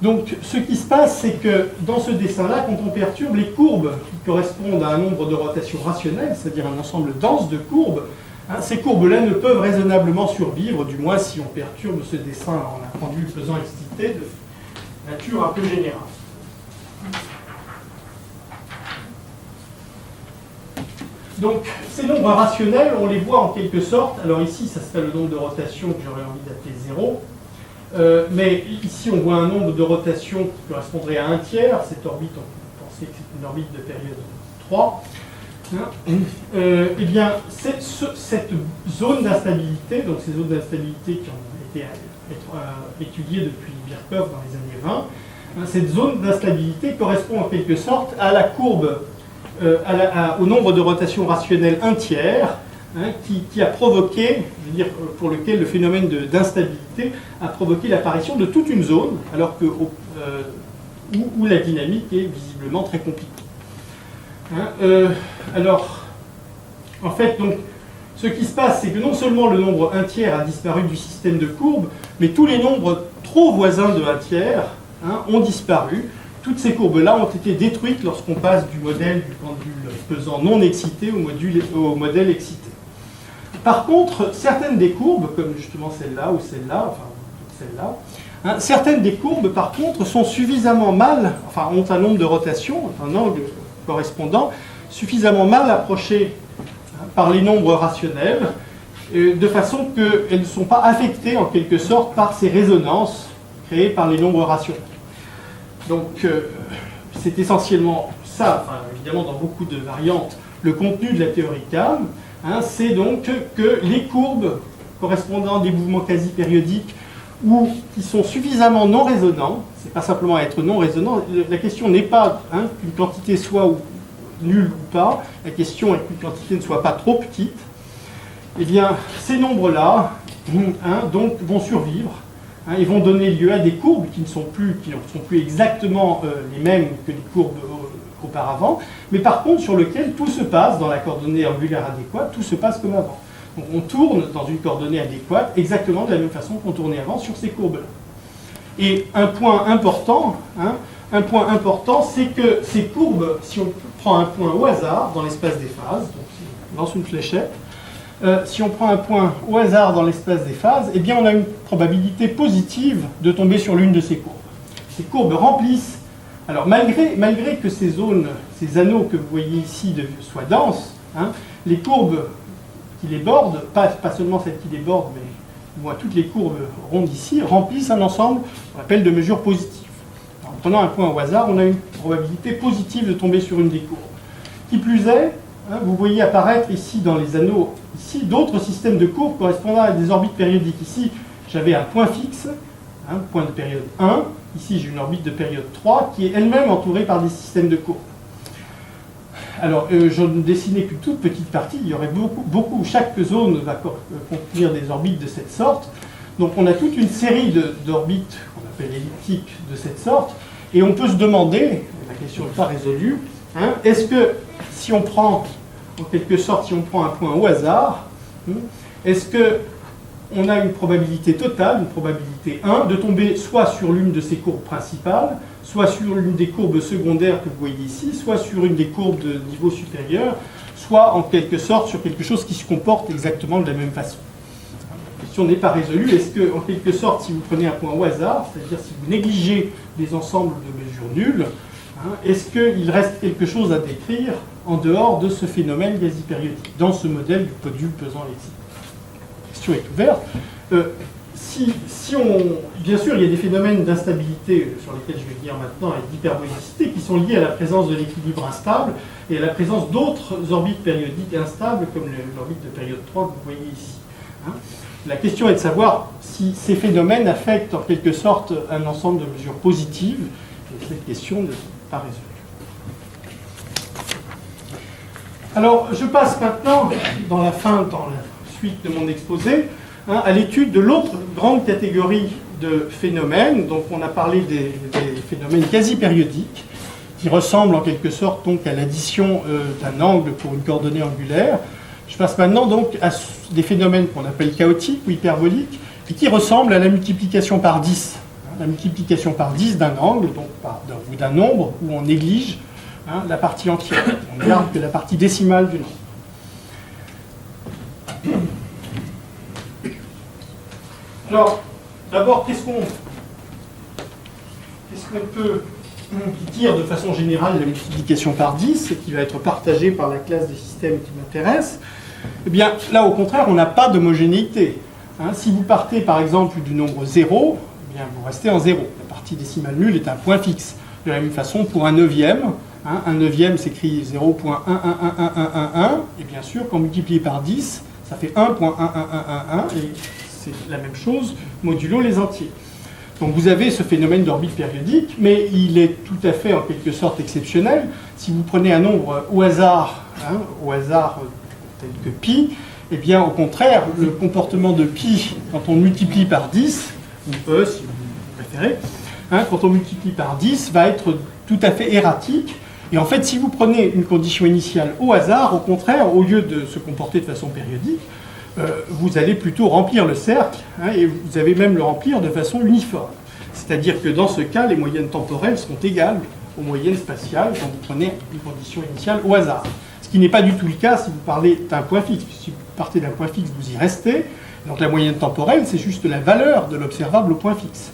Donc, ce qui se passe, c'est que dans ce dessin-là, quand on perturbe les courbes qui correspondent à un nombre de rotations rationnelles, c'est-à-dire un ensemble dense de courbes, ces courbes-là ne peuvent raisonnablement survivre, du moins si on perturbe ce dessin en un pendule pesant excité de nature un peu générale. Donc, ces nombres rationnels, on les voit en quelque sorte. Alors ici, ça serait le nombre de rotations que j'aurais envie d'appeler 0. Mais ici, on voit un nombre de rotations qui correspondrait à 1/3. Cette orbite, on peut penser que c'est une orbite de période 3. Eh bien, cette zone d'instabilité, donc ces zones d'instabilité qui ont été étudiées depuis Birkhoff dans les années 20, cette zone d'instabilité correspond en quelque sorte à la courbe, au nombre de rotations rationnelles 1/3, qui a provoqué, je veux dire, pour lequel le phénomène d'instabilité a provoqué l'apparition de toute une zone, alors que où la dynamique est visiblement très compliquée. Alors, en fait, donc, ce qui se passe, c'est que non seulement le nombre 1/3 a disparu du système de courbes, mais tous les nombres trop voisins de 1/3 ont disparu. Toutes ces courbes-là ont été détruites lorsqu'on passe du modèle du pendule pesant non excité au modèle excité. Par contre, certaines des courbes, comme justement celle-là ou celle-là, enfin celle-là, certaines des courbes, par contre, sont suffisamment ont un nombre de rotations, un angle correspondant, suffisamment mal approché par les nombres rationnels, de façon qu'elles ne sont pas affectées en quelque sorte par ces résonances créées par les nombres rationnels. Donc, c'est essentiellement ça, évidemment dans beaucoup de variantes, le contenu de la théorie CAM, c'est donc que les courbes correspondant à des mouvements quasi-périodiques ou qui sont suffisamment non résonants, c'est pas simplement être non résonant, la question n'est pas qu'une quantité soit nulle ou pas, la question est qu'une quantité ne soit pas trop petite. Eh bien, ces nombres-là donc, vont survivre et vont donner lieu à des courbes qui ne sont plus exactement les mêmes que les courbes qu'auparavant, mais par contre sur lequel tout se passe dans la coordonnée angulaire adéquate, tout se passe comme avant. Donc on tourne dans une coordonnée adéquate exactement de la même façon qu'on tournait avant sur ces courbes-là. Et un point important, c'est que ces courbes, si on prend un point au hasard dans l'espace des phases, donc on lance une fléchette, si on prend un point au hasard dans l'espace des phases, eh bien on a une probabilité positive de tomber sur l'une de ces courbes. Ces courbes remplissent, alors malgré que ces zones, ces anneaux que vous voyez ici soient denses, les courbes qui les bordent, pas seulement celles qui les bordent, mais moi, toutes les courbes rondes ici, remplissent un ensemble qu'on appelle de mesures positives. Alors, en prenant un point au hasard, on a une probabilité positive de tomber sur une des courbes. Qui plus est, vous voyez apparaître ici dans les anneaux, ici, d'autres systèmes de courbes correspondant à des orbites périodiques. Ici, j'avais un point fixe, point de période 1. Ici, j'ai une orbite de période 3 qui est elle-même entourée par des systèmes de courbes. Alors, je ne dessinais qu'une toute petite partie. Il y aurait beaucoup, chaque zone va contenir des orbites de cette sorte. Donc, on a toute une série d'orbites qu'on appelle elliptiques de cette sorte. Et on peut se demander, la question n'est pas résolue, est-ce que si on prend, en quelque sorte, si on prend un point au hasard, est-ce qu'on a une probabilité totale, une probabilité 1, de tomber soit sur l'une de ces courbes principales, soit sur l'une des courbes secondaires que vous voyez ici, soit sur une des courbes de niveau supérieur, soit en quelque sorte sur quelque chose qui se comporte exactement de la même façon. La question n'est pas résolue. Est-ce que, en quelque sorte, si vous prenez un point au hasard, c'est-à-dire si vous négligez des ensembles de mesures nulles, est-ce qu'il reste quelque chose à décrire en dehors de ce phénomène quasi-périodique, dans ce modèle du module pesant elliptique? La question est ouverte. Bien sûr, il y a des phénomènes d'instabilité sur lesquels je vais venir maintenant et d'hyperbolicité qui sont liés à la présence de l'équilibre instable et à la présence d'autres orbites périodiques instables comme l'orbite de période 3 que vous voyez ici. La question est de savoir si ces phénomènes affectent en quelque sorte un ensemble de mesures positives et cette question n'est pas résolue. Alors, je passe maintenant, dans la suite de mon exposé, à l'étude de l'autre grande catégorie de phénomènes. Donc on a parlé des phénomènes quasi-périodiques, qui ressemblent en quelque sorte donc, à l'addition d'un angle pour une coordonnée angulaire. Je passe maintenant donc à des phénomènes qu'on appelle chaotiques ou hyperboliques, et qui ressemblent à la multiplication par 10. La multiplication par 10 d'un angle, donc ou d'un nombre, où on néglige la partie entière. On ne garde que la partie décimale du nombre. Alors, d'abord, qu'est-ce qu'on peut dire de façon générale de la multiplication par 10, et qui va être partagée par la classe des systèmes qui m'intéresse? Eh bien, là, au contraire, on n'a pas d'homogénéité. Si vous partez, par exemple, du nombre 0, eh bien, vous restez en 0. La partie décimale nulle est un point fixe. De la même façon, pour un neuvième, un neuvième s'écrit 0.1111111, et bien sûr, quand multiplié par 10, ça fait 1.11111, et c'est la même chose modulo les entiers. Donc vous avez ce phénomène d'orbite périodique, mais il est tout à fait en quelque sorte exceptionnel. Si vous prenez un nombre au hasard tel que pi, eh bien au contraire, le comportement de pi, quand on multiplie par 10, ou E si vous préférez, quand on multiplie par 10, va être tout à fait erratique. Et en fait, si vous prenez une condition initiale au hasard, au contraire, au lieu de se comporter de façon périodique, vous allez plutôt remplir le cercle, et vous allez même le remplir de façon uniforme. C'est-à-dire que dans ce cas, les moyennes temporelles sont égales aux moyennes spatiales quand vous prenez une condition initiale au hasard. Ce qui n'est pas du tout le cas si vous parlez d'un point fixe. Si vous partez d'un point fixe, vous y restez. Donc la moyenne temporelle, c'est juste la valeur de l'observable au point fixe.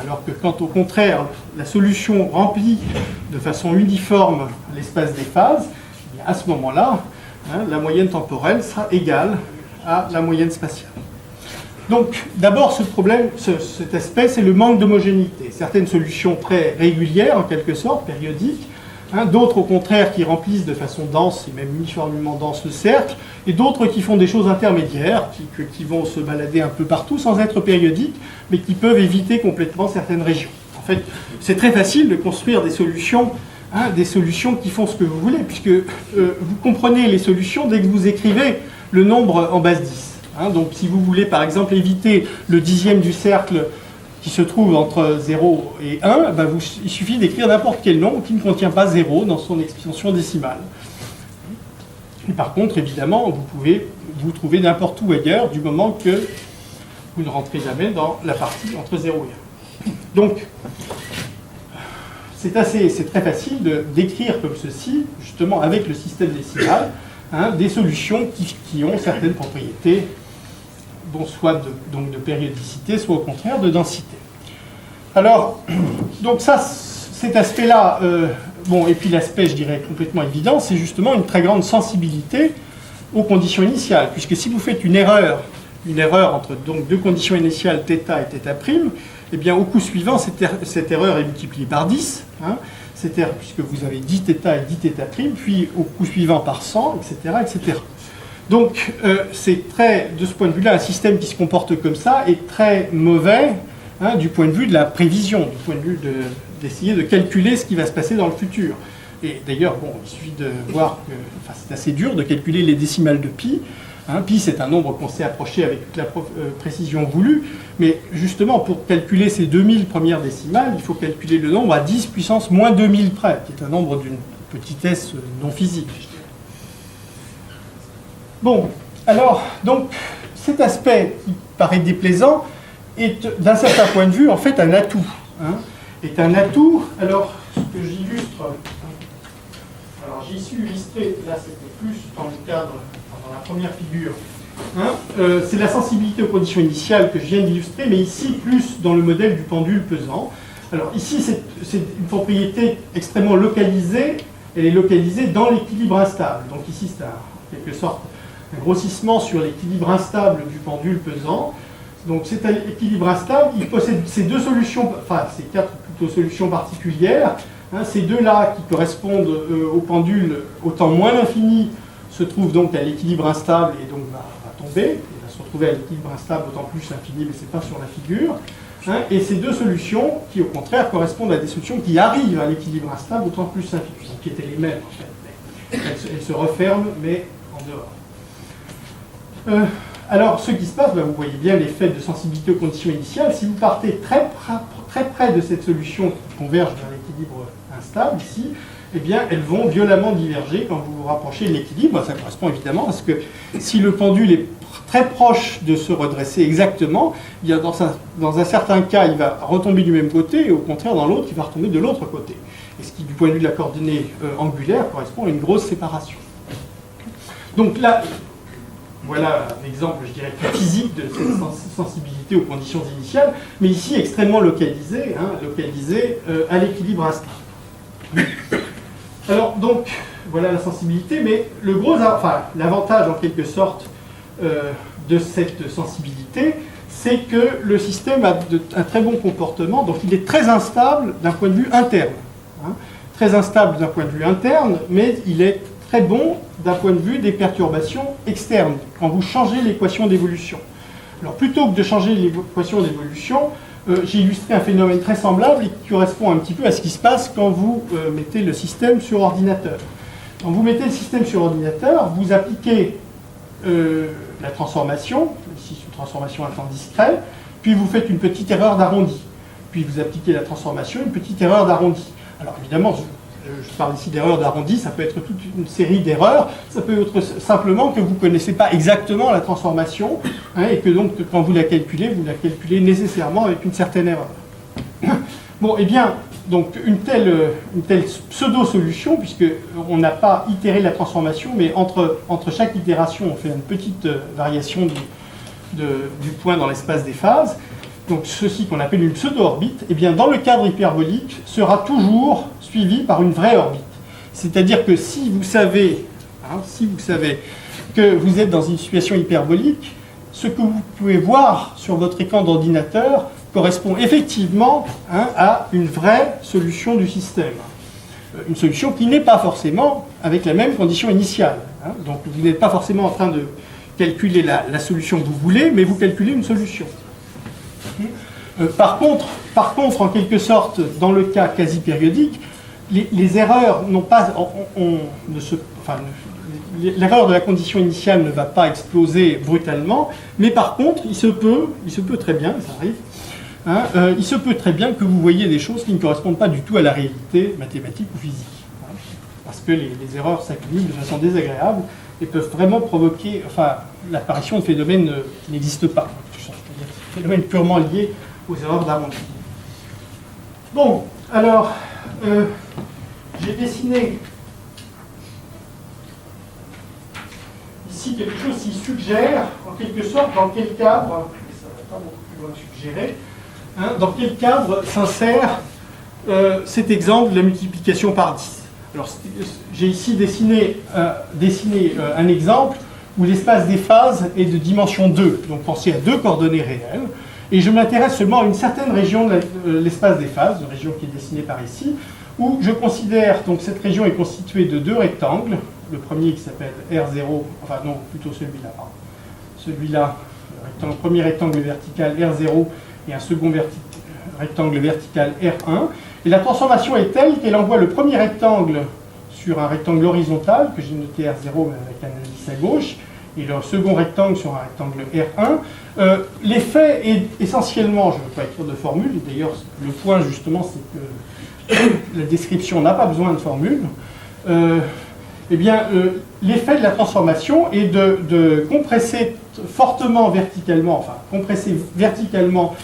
Alors que quand au contraire, la solution remplit de façon uniforme l'espace des phases, à ce moment-là, la moyenne temporelle sera égale à la moyenne spatiale. Donc, d'abord, ce problème, cet aspect, c'est le manque d'homogénéité. Certaines solutions très régulières, en quelque sorte, périodiques, d'autres, au contraire, qui remplissent de façon dense et même uniformément dense le cercle, et d'autres qui font des choses intermédiaires, qui vont se balader un peu partout sans être périodiques, mais qui peuvent éviter complètement certaines régions. En fait, c'est très facile de construire des solutions qui font ce que vous voulez, puisque vous comprenez les solutions dès que vous écrivez le nombre en base 10. Donc si vous voulez par exemple éviter le dixième du cercle qui se trouve entre 0 et 1, ben il suffit d'écrire n'importe quel nombre qui ne contient pas 0 dans son extension décimale. Et par contre, évidemment, vous pouvez vous trouver n'importe où ailleurs du moment que vous ne rentrez jamais dans la partie entre 0 et 1. Donc, c'est très facile d'écrire comme ceci, justement avec le système décimal, des solutions qui ont certaines propriétés, bon, soit donc de périodicité, soit au contraire de densité. Alors, donc ça, cet aspect-là, bon, et puis l'aspect, je dirais, complètement évident, c'est justement une très grande sensibilité aux conditions initiales, puisque si vous faites une erreur entre donc deux conditions initiales, θ et θ', eh bien, au coup suivant, cette erreur est multipliée par 10, c'est-à-dire puisque vous avez 10 θ et 10 θ', puis au coup suivant par 100, etc., etc. Donc, c'est de ce point de vue-là, un système qui se comporte comme ça est très mauvais du point de vue de la prévision, du point de vue d'essayer de calculer ce qui va se passer dans le futur. Et d'ailleurs, bon, il suffit de voir que c'est assez dur de calculer les décimales de pi. Pi, c'est un nombre qu'on sait approcher avec toute la précision voulue, mais justement, pour calculer ces 2000 premières décimales, il faut calculer le nombre à 10 puissance moins 2000 près, qui est un nombre d'une petitesse non physique, je dirais. Bon, alors, donc, cet aspect qui paraît déplaisant est, d'un certain point de vue, en fait, un atout. Est un atout, alors, ce que j'illustre, alors j'y suis illustré, là c'était plus dans le cadre, dans la première figure, c'est la sensibilité aux conditions initiales que je viens d'illustrer, mais ici plus dans le modèle du pendule pesant. Alors ici c'est une propriété extrêmement localisée, elle est localisée dans l'équilibre instable. Donc ici c'est en quelque sorte un grossissement sur l'équilibre instable du pendule pesant. Donc cet équilibre instable, il possède ces deux solutions, enfin ces quatre plutôt solutions particulières. Ces deux-là qui correspondent au pendule au temps moins l'infini se trouvent donc à l'équilibre instable et donc va tomber. Il va se retrouver à l'équilibre instable au temps plus infini, mais ce n'est pas sur la figure. Et ces deux solutions qui au contraire correspondent à des solutions qui arrivent à l'équilibre instable au temps plus infini, donc qui étaient les mêmes en fait. Elles se referment mais en dehors. Alors ce qui se passe, vous voyez bien l'effet de sensibilité aux conditions initiales. Si vous partez très près de cette solution qui converge vers l'équilibre instable ici, eh bien, elles vont violemment diverger quand vous vous rapprochez de l'équilibre. Ça correspond évidemment à ce que si le pendule est très proche de se redresser exactement, il y a dans un certain cas, il va retomber du même côté, et au contraire, dans l'autre, il va retomber de l'autre côté. Et ce qui, du point de vue de la coordonnée angulaire, correspond à une grosse séparation. Donc là, voilà un exemple, je dirais, plus physique de cette sensibilité aux conditions initiales, mais ici extrêmement localisée, à l'équilibre instable. Alors donc, voilà la sensibilité, mais l'avantage en quelque sorte de cette sensibilité, c'est que le système a un très bon comportement, donc il est très instable d'un point de vue interne. Très instable d'un point de vue interne, mais il est très bon d'un point de vue des perturbations externes, quand vous changez l'équation d'évolution. Alors plutôt que de changer l'équation d'évolution, j'ai illustré un phénomène très semblable et qui correspond un petit peu à ce qui se passe quand vous mettez le système sur ordinateur. Quand vous mettez le système sur ordinateur, vous appliquez la transformation, ici c'est une transformation à temps discret, puis vous faites une petite erreur d'arrondi. Puis vous appliquez la transformation, une petite erreur d'arrondi. Alors évidemment, je parle ici d'erreurs d'arrondi, ça peut être toute une série d'erreurs, ça peut être simplement que vous ne connaissez pas exactement la transformation, et que donc quand vous la calculez nécessairement avec une certaine erreur. Bon, eh bien, donc une telle pseudo-solution, puisqu'on n'a pas itéré la transformation, mais entre chaque itération, on fait une petite variation du point dans l'espace des phases, donc ceci qu'on appelle une pseudo-orbite, eh bien dans le cadre hyperbolique, sera toujours suivi par une vraie orbite. C'est-à-dire que si vous savez que vous êtes dans une situation hyperbolique, ce que vous pouvez voir sur votre écran d'ordinateur correspond effectivement à une vraie solution du système. Une solution qui n'est pas forcément avec la même condition initiale. Donc vous n'êtes pas forcément en train de calculer la solution que vous voulez, mais vous calculez une solution. Par contre, en quelque sorte, dans le cas quasi périodique, les erreurs n'ont pas, l'erreur de la condition initiale ne va pas exploser brutalement, mais par contre, il se peut très bien, ça arrive, il se peut très bien que vous voyez des choses qui ne correspondent pas du tout à la réalité mathématique ou physique. Parce que les erreurs s'accumulent de façon désagréable et peuvent vraiment provoquer l'apparition de phénomènes qui n'existent pas, c'est-à-dire des phénomènes purement liés aux erreurs d'arrondissement. Bon, alors, j'ai dessiné ici quelque chose qui suggère, en quelque sorte, dans quel cadre, ça ne va pas beaucoup plus loin suggérer, dans quel cadre s'insère cet exemple de la multiplication par 10. Alors, j'ai ici dessiné un exemple où l'espace des phases est de dimension 2, donc pensez à 2 coordonnées réelles, et je m'intéresse seulement à une certaine région de l'espace des phases, une région qui est dessinée par ici, où je considère, donc cette région est constituée de 2 rectangles, le premier qui s'appelle R0, enfin non, plutôt celui-là, celui-là, le premier rectangle vertical R0 et un second rectangle vertical R1, et la transformation est telle qu'elle envoie le premier rectangle sur un rectangle horizontal, que j'ai noté R0 mais avec un indice à gauche, et le second rectangle sur un rectangle R1. L'effet est essentiellement, je ne veux pas écrire de formule, et d'ailleurs le point justement c'est que la description n'a pas besoin de formule, l'effet de la transformation est de compresser fortement verticalement, compresser verticalement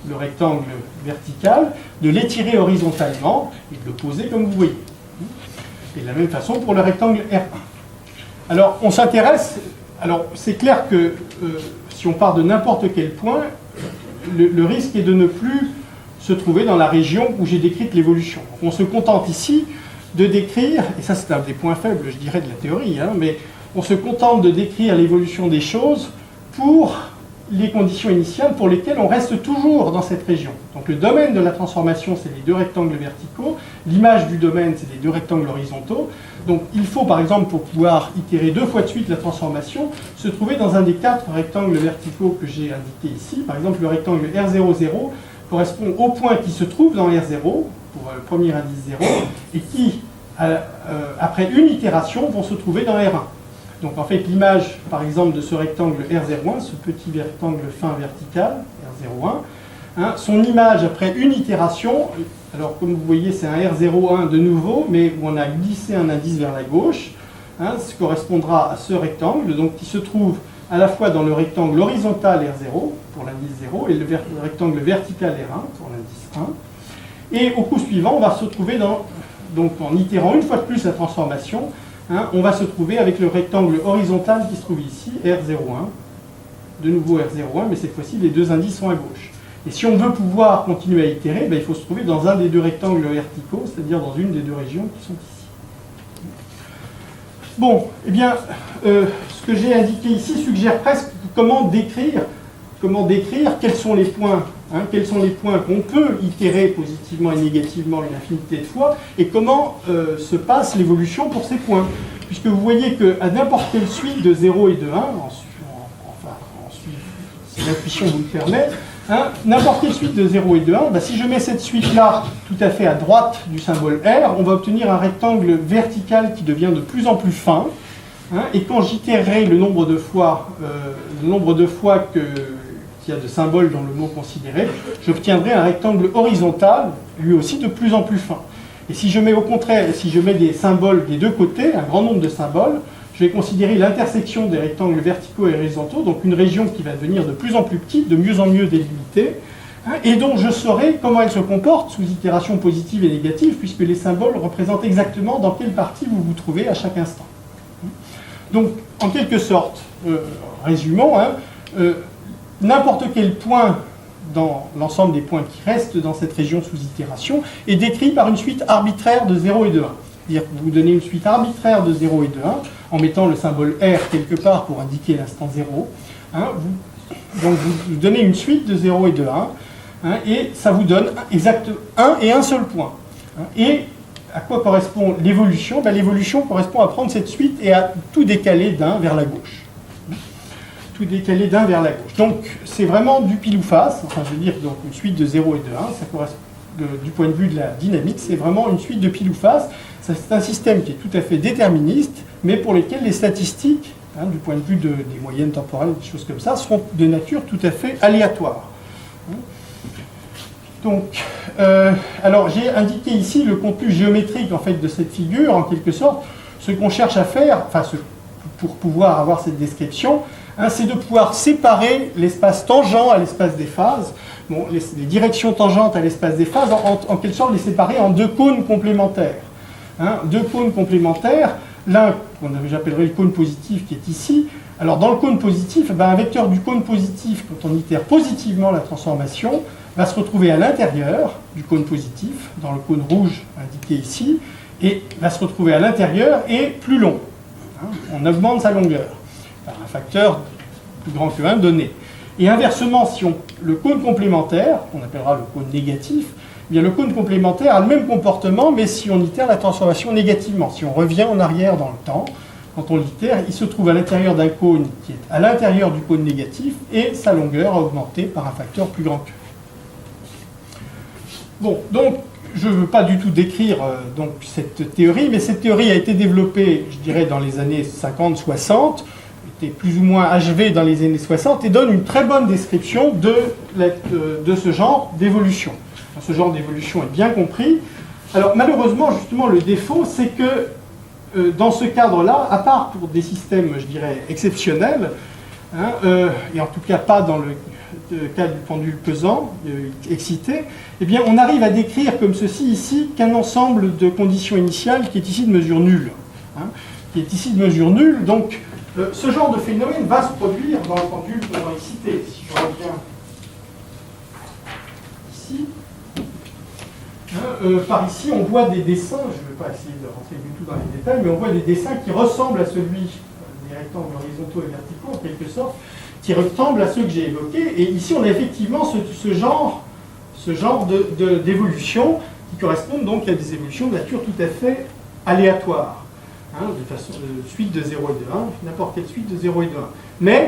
le rectangle vertical, de l'étirer horizontalement et de le poser comme vous voyez. Et de la même façon pour le rectangle R1. Alors, on s'intéresse, alors c'est clair que si on part de n'importe quel point, le risque est de ne plus se trouver dans la région où j'ai décrite l'évolution. On se contente ici de décrire, et ça c'est un des points faibles, je dirais, de la théorie, mais on se contente de décrire l'évolution des choses pour les conditions initiales pour lesquelles on reste toujours dans cette région. Donc le domaine de la transformation, c'est les 2 rectangles verticaux, l'image du domaine, c'est les 2 rectangles horizontaux. Donc il faut, par exemple, pour pouvoir itérer 2 fois de suite la transformation, se trouver dans un des 4 rectangles verticaux que j'ai indiqué ici. Par exemple, le rectangle R00 correspond au point qui se trouve dans R0, pour le premier indice 0, et qui, après une itération, vont se trouver dans R1. Donc en fait, l'image, par exemple, de ce rectangle R01, ce petit rectangle fin vertical, R01, son image après une itération, alors comme vous voyez, c'est un R01 de nouveau, mais où on a glissé un indice vers la gauche, ce correspondra à ce rectangle, donc qui se trouve à la fois dans le rectangle horizontal R0, pour l'indice 0, et le rectangle vertical R1, pour l'indice 1. Et au coup suivant, on va se retrouver donc en itérant une fois de plus la transformation, on va se trouver avec le rectangle horizontal qui se trouve ici, R01, de nouveau R01, mais cette fois-ci les 2 indices sont à gauche. Et si on veut pouvoir continuer à itérer, il faut se trouver dans un des 2 rectangles verticaux, c'est-à-dire dans une des 2 régions qui sont ici. Bon, eh bien, ce que j'ai indiqué ici suggère presque comment décrire quels sont les points qu'on peut itérer positivement et négativement une infinité de fois, et comment se passe l'évolution pour ces points. Puisque vous voyez qu'à n'importe quelle suite de 0 et de 1, si l'intuition vous le permet, n'importe quelle suite de 0 et de 1, si je mets cette suite-là tout à fait à droite du symbole R, on va obtenir un rectangle vertical qui devient de plus en plus fin, et quand j'itérerai le nombre de fois qu'il y a de symboles dans le mot considéré, j'obtiendrai un rectangle horizontal, lui aussi de plus en plus fin. Et si je mets au contraire, si je mets des symboles des 2 côtés, un grand nombre de symboles, je vais considérer l'intersection des rectangles verticaux et horizontaux, donc une région qui va devenir de plus en plus petite, de mieux en mieux délimitée, et dont je saurai comment elle se comporte sous itération positive et négative, puisque les symboles représentent exactement dans quelle partie vous vous trouvez à chaque instant. Donc, en quelque sorte, résumons, n'importe quel point dans l'ensemble des points qui restent dans cette région sous itération est décrit par une suite arbitraire de 0 et de 1. C'est-à-dire que vous donnez une suite arbitraire de 0 et de 1 en mettant le symbole R quelque part pour indiquer l'instant 0. Donc vous donnez une suite de 0 et de 1 et ça vous donne exact 1 et un seul point. Et à quoi correspond l'évolution? L'évolution correspond à prendre cette suite et à tout décaler d'un vers la gauche. Tout décalé d'un vers la gauche. Donc c'est vraiment du pile ou face, je veux dire donc une suite de 0 et de 1, ça correspond, du point de vue de la dynamique, c'est vraiment une suite de pile ou face. C'est un système qui est tout à fait déterministe, mais pour lequel les statistiques, du point de vue des moyennes temporelles, des choses comme ça, seront de nature tout à fait aléatoire. Donc, alors j'ai indiqué ici le contenu géométrique en fait de cette figure, en quelque sorte. Ce qu'on cherche à faire, pour pouvoir avoir cette description, c'est de pouvoir séparer l'espace tangent à l'espace des phases, bon, les directions tangentes à l'espace des phases, en quelque sorte les séparer en deux cônes complémentaires. Deux cônes complémentaires, l'un j'appellerai le cône positif qui est ici. Alors dans le cône positif, un vecteur du cône positif, quand on itère positivement la transformation, va se retrouver à l'intérieur du cône positif, dans le cône rouge indiqué ici, et va se retrouver à l'intérieur et plus long. On augmente sa longueur par un facteur plus grand que 1 donné. Et inversement, si le cône complémentaire, qu'on appellera le cône négatif, eh bien le cône complémentaire a le même comportement, mais si on itère la transformation négativement, si on revient en arrière dans le temps, quand on l'itère, il se trouve à l'intérieur d'un cône qui est à l'intérieur du cône négatif, et sa longueur a augmenté par un facteur plus grand que. Bon, donc, je ne veux pas du tout décrire donc, cette théorie, mais cette théorie a été développée, je dirais, dans les années 50-60, était plus ou moins achevée dans les années 60, et donne une très bonne description de ce genre d'évolution. Ce genre d'évolution est bien compris. Alors, malheureusement, justement, le défaut, c'est que dans ce cadre-là, à part pour des systèmes, je dirais, exceptionnels, et en tout cas pas dans le cas du pendule pesant, excité, eh bien, on arrive à décrire comme ceci ici qu'un ensemble de conditions initiales qui est ici de mesure nulle. Qui est ici de mesure nulle. Donc, ce genre de phénomène va se produire dans le pendule pesant excité. Si je reviens ici, par ici, on voit des dessins, je ne vais pas essayer de rentrer du tout dans les détails, mais on voit des dessins qui ressemblent à celui des rectangles horizontaux et verticaux, en quelque sorte, qui ressemblent à ceux que j'ai évoqués. Et ici, on a effectivement ce genre d'évolution qui correspondent donc à des évolutions de nature tout à fait aléatoire, de façon de suite de 0 et de 1, n'importe quelle suite de 0 et de 1.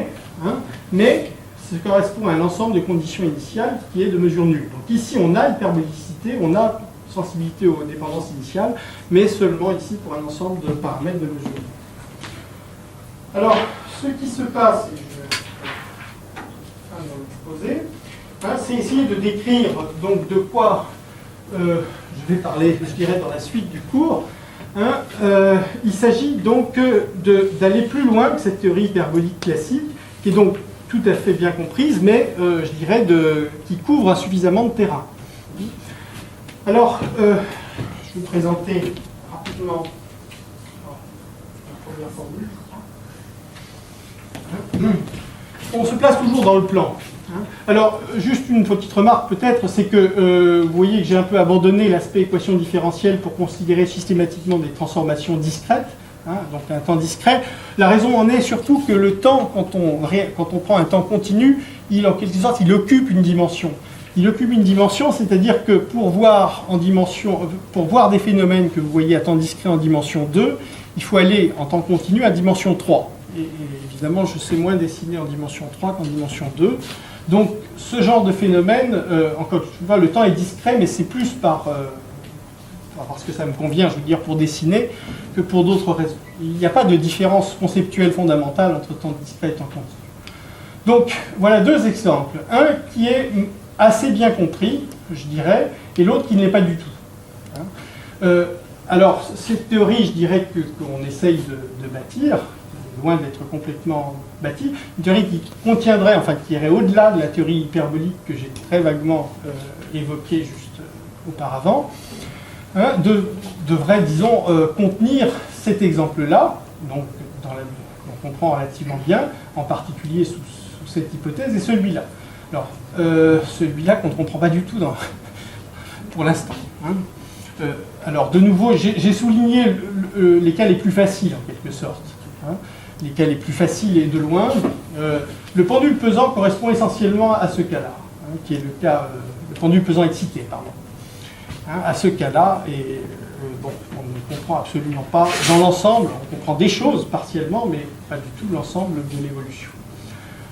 Mais ça correspond à un ensemble de conditions initiales qui est de mesure nulle. Donc ici, on a hyperbolicité, on a sensibilité aux dépendances initiales, mais seulement ici pour un ensemble de paramètres de mesure nulle. Alors, ce qui se passe, et je vais l'exposer, c'est essayer de décrire donc de quoi je vais parler, je dirais, dans la suite du cours. Il s'agit donc d'aller plus loin que cette théorie hyperbolique classique, qui est donc tout à fait bien comprise, mais je dirais qui couvre suffisamment de terrain. Alors, je vais vous présenter rapidement la première formule. On se place toujours dans le plan. Alors, juste une petite remarque peut-être, c'est que vous voyez que j'ai un peu abandonné l'aspect équation différentielle pour considérer systématiquement des transformations discrètes, donc un temps discret. La raison en est surtout que le temps, quand on prend un temps continu, en quelque sorte, il occupe une dimension. Il occupe une dimension, c'est-à-dire que pour voir des phénomènes que vous voyez à temps discret en dimension 2, il faut aller en temps continu à dimension 3. Et évidemment, je sais moins dessiner en dimension 3 qu'en dimension 2. Donc, ce genre de phénomène, encore une fois, le temps est discret, mais c'est plus parce que ça me convient, je veux dire, pour dessiner, que pour d'autres raisons. Il n'y a pas de différence conceptuelle fondamentale entre temps discret et temps continu. Donc, voilà deux exemples. Un qui est assez bien compris, je dirais, et l'autre qui ne l'est pas du tout. Alors, cette théorie, je dirais qu'on essaye de bâtir, loin d'être complètement bâtie, une théorie qui contiendrait, enfin qui irait au-delà de la théorie hyperbolique que j'ai très vaguement évoquée juste auparavant, devrait, disons, contenir cet exemple-là, donc on comprend relativement bien, en particulier sous cette hypothèse, et celui-là. Alors, celui-là qu'on ne comprend pas du tout pour l'instant. Alors, de nouveau, j'ai souligné les cas les plus faciles, en quelque sorte. Les cas les plus faciles et de loin. Le pendule pesant correspond essentiellement à ce cas-là, qui est le pendule pesant excité, pardon. À ce cas-là, et bon, on ne comprend absolument pas dans l'ensemble, on comprend des choses partiellement, mais pas du tout l'ensemble de l'évolution.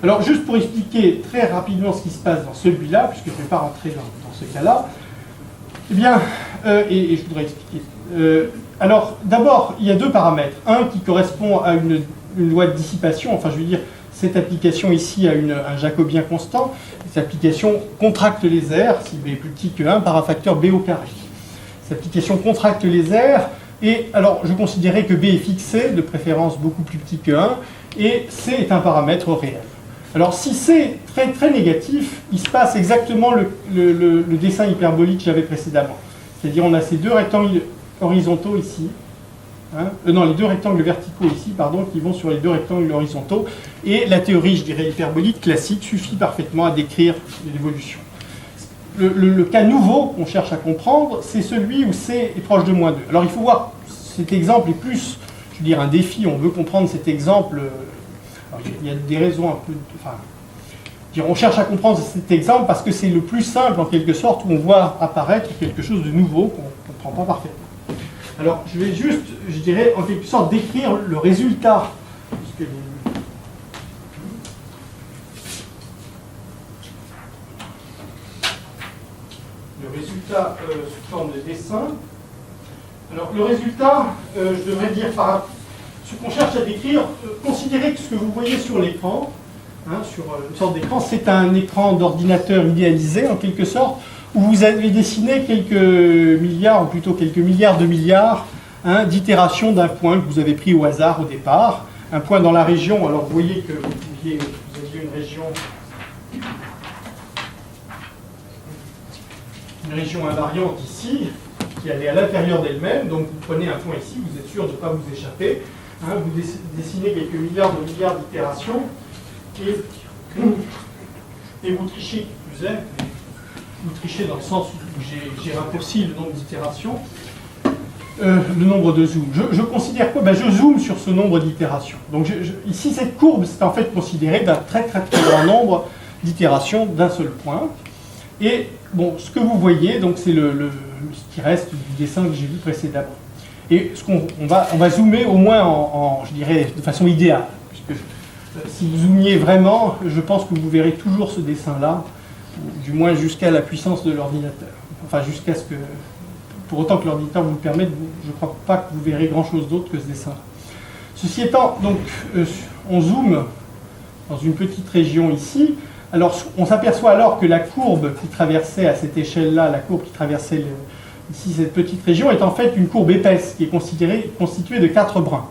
Alors, juste pour expliquer très rapidement ce qui se passe dans celui-là, puisque je ne vais pas rentrer dans ce cas-là, eh bien, et je voudrais expliquer. Alors, d'abord, il y a deux paramètres. Un qui correspond à une loi de dissipation, enfin, je veux dire, cette application ici a un jacobien constant. Cette application contracte les aires, si b est plus petit que 1, par un facteur b au carré. Cette application contracte les aires, et alors je considérais que b est fixé, de préférence beaucoup plus petit que 1, et c est un paramètre réel. Alors si c est très, très négatif, il se passe exactement le dessin hyperbolique que j'avais précédemment. C'est-à-dire on a ces deux rectangles horizontaux ici, non, les deux rectangles verticaux ici, pardon, qui vont sur les deux rectangles horizontaux, et la théorie, je dirais, hyperbolique classique suffit parfaitement à décrire l'évolution. Le cas nouveau qu'on cherche à comprendre, c'est celui où c est proche de moins 2. Alors il faut voir, cet exemple est plus, je veux dire, un défi, on veut comprendre cet exemple. Alors, il y a des raisons un peu... Enfin, on cherche à comprendre cet exemple parce que c'est le plus simple, en quelque sorte, où on voit apparaître quelque chose de nouveau qu'on ne comprend pas parfaitement. Alors, je vais juste, je dirais, en quelque sorte, décrire le résultat. Le résultat sous forme de dessin. Alors, le résultat, je devrais dire, ce qu'on cherche à décrire, considérez que ce que vous voyez sur l'écran, sur une sorte d'écran, c'est un écran d'ordinateur idéalisé, en quelque sorte, où vous avez dessiné quelques milliards, ou plutôt quelques milliards de milliards, d'itérations d'un point que vous avez pris au hasard au départ. Un point dans la région, alors vous voyez que vous aviez une région invariante ici, qui allait à l'intérieur d'elle-même, donc vous prenez un point ici, vous êtes sûr de ne pas vous échapper, vous dessinez quelques milliards d'itérations, et vous trichez, qui plus est, vous trichez dans le sens où j'ai raccourci le nombre d'itérations, le nombre de zooms. Je considère quoi? Je zoome sur ce nombre d'itérations. Donc ici, cette courbe, c'est en fait considéré d'un très très très grand nombre d'itérations d'un seul point. Et bon, ce que vous voyez, donc c'est ce qui reste du dessin que j'ai vu précédemment. Et on va zoomer au moins je dirais, de façon idéale. Puisque si vous zoomiez vraiment, je pense que vous verrez toujours ce dessin-là, du moins jusqu'à la puissance de l'ordinateur. Enfin, jusqu'à ce que... Pour autant que l'ordinateur vous le permette, je ne crois pas que vous verrez grand-chose d'autre que ce dessin-là. Ceci étant, donc, on zoome dans une petite région ici. Alors, on s'aperçoit alors que la courbe qui traversait à cette échelle-là, la courbe qui traversait ici cette petite région, est en fait une courbe épaisse qui est constituée de 4 brins.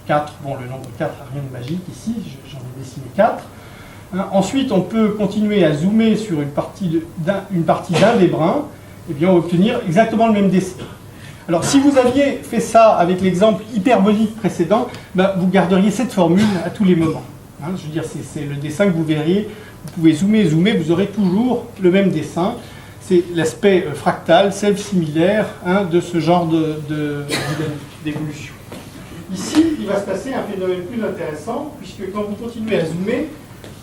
4, bon, le nombre 4 n'a rien de magique ici, j'en ai dessiné 4. Ensuite, on peut continuer à zoomer sur une partie d'un des brins, et bien obtenir exactement le même dessin. Alors, si vous aviez fait ça avec l'exemple hyperbolique précédent, vous garderiez cette formule à tous les moments. Je veux dire, c'est le dessin que vous verriez. Vous pouvez zoomer, vous aurez toujours le même dessin. C'est l'aspect fractal, self-similaire, de ce genre d'évolution. Ici, il va se passer un phénomène plus intéressant, puisque quand vous continuez à zoomer,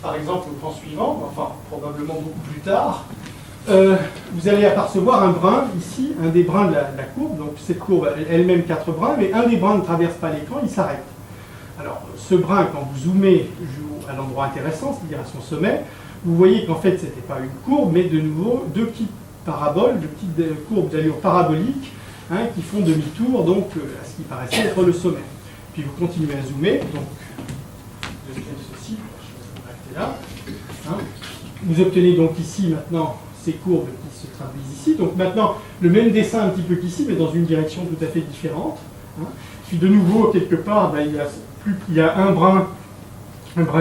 par exemple au plan suivant, enfin probablement beaucoup plus tard, vous allez apercevoir un brin ici, un des brins de la courbe. Donc cette courbe elle-même 4 brins, mais un des brins ne traverse pas l'écran, il s'arrête. Alors ce brin, quand vous zoomez à l'endroit intéressant, c'est-à-dire à son sommet, vous voyez qu'en fait ce n'était pas une courbe, mais de nouveau deux petites paraboles, deux petites courbes d'allure parabolique, qui font demi-tour donc à ce qui paraissait être le sommet. Puis vous continuez à zoomer, donc vous obtenez ceci, je vais m'arrêter là. Vous obtenez donc ici maintenant ces courbes qui se traduisent ici. Donc maintenant, le même dessin un petit peu qu'ici, mais dans une direction tout à fait différente. Puis de nouveau, quelque part, il y a un brin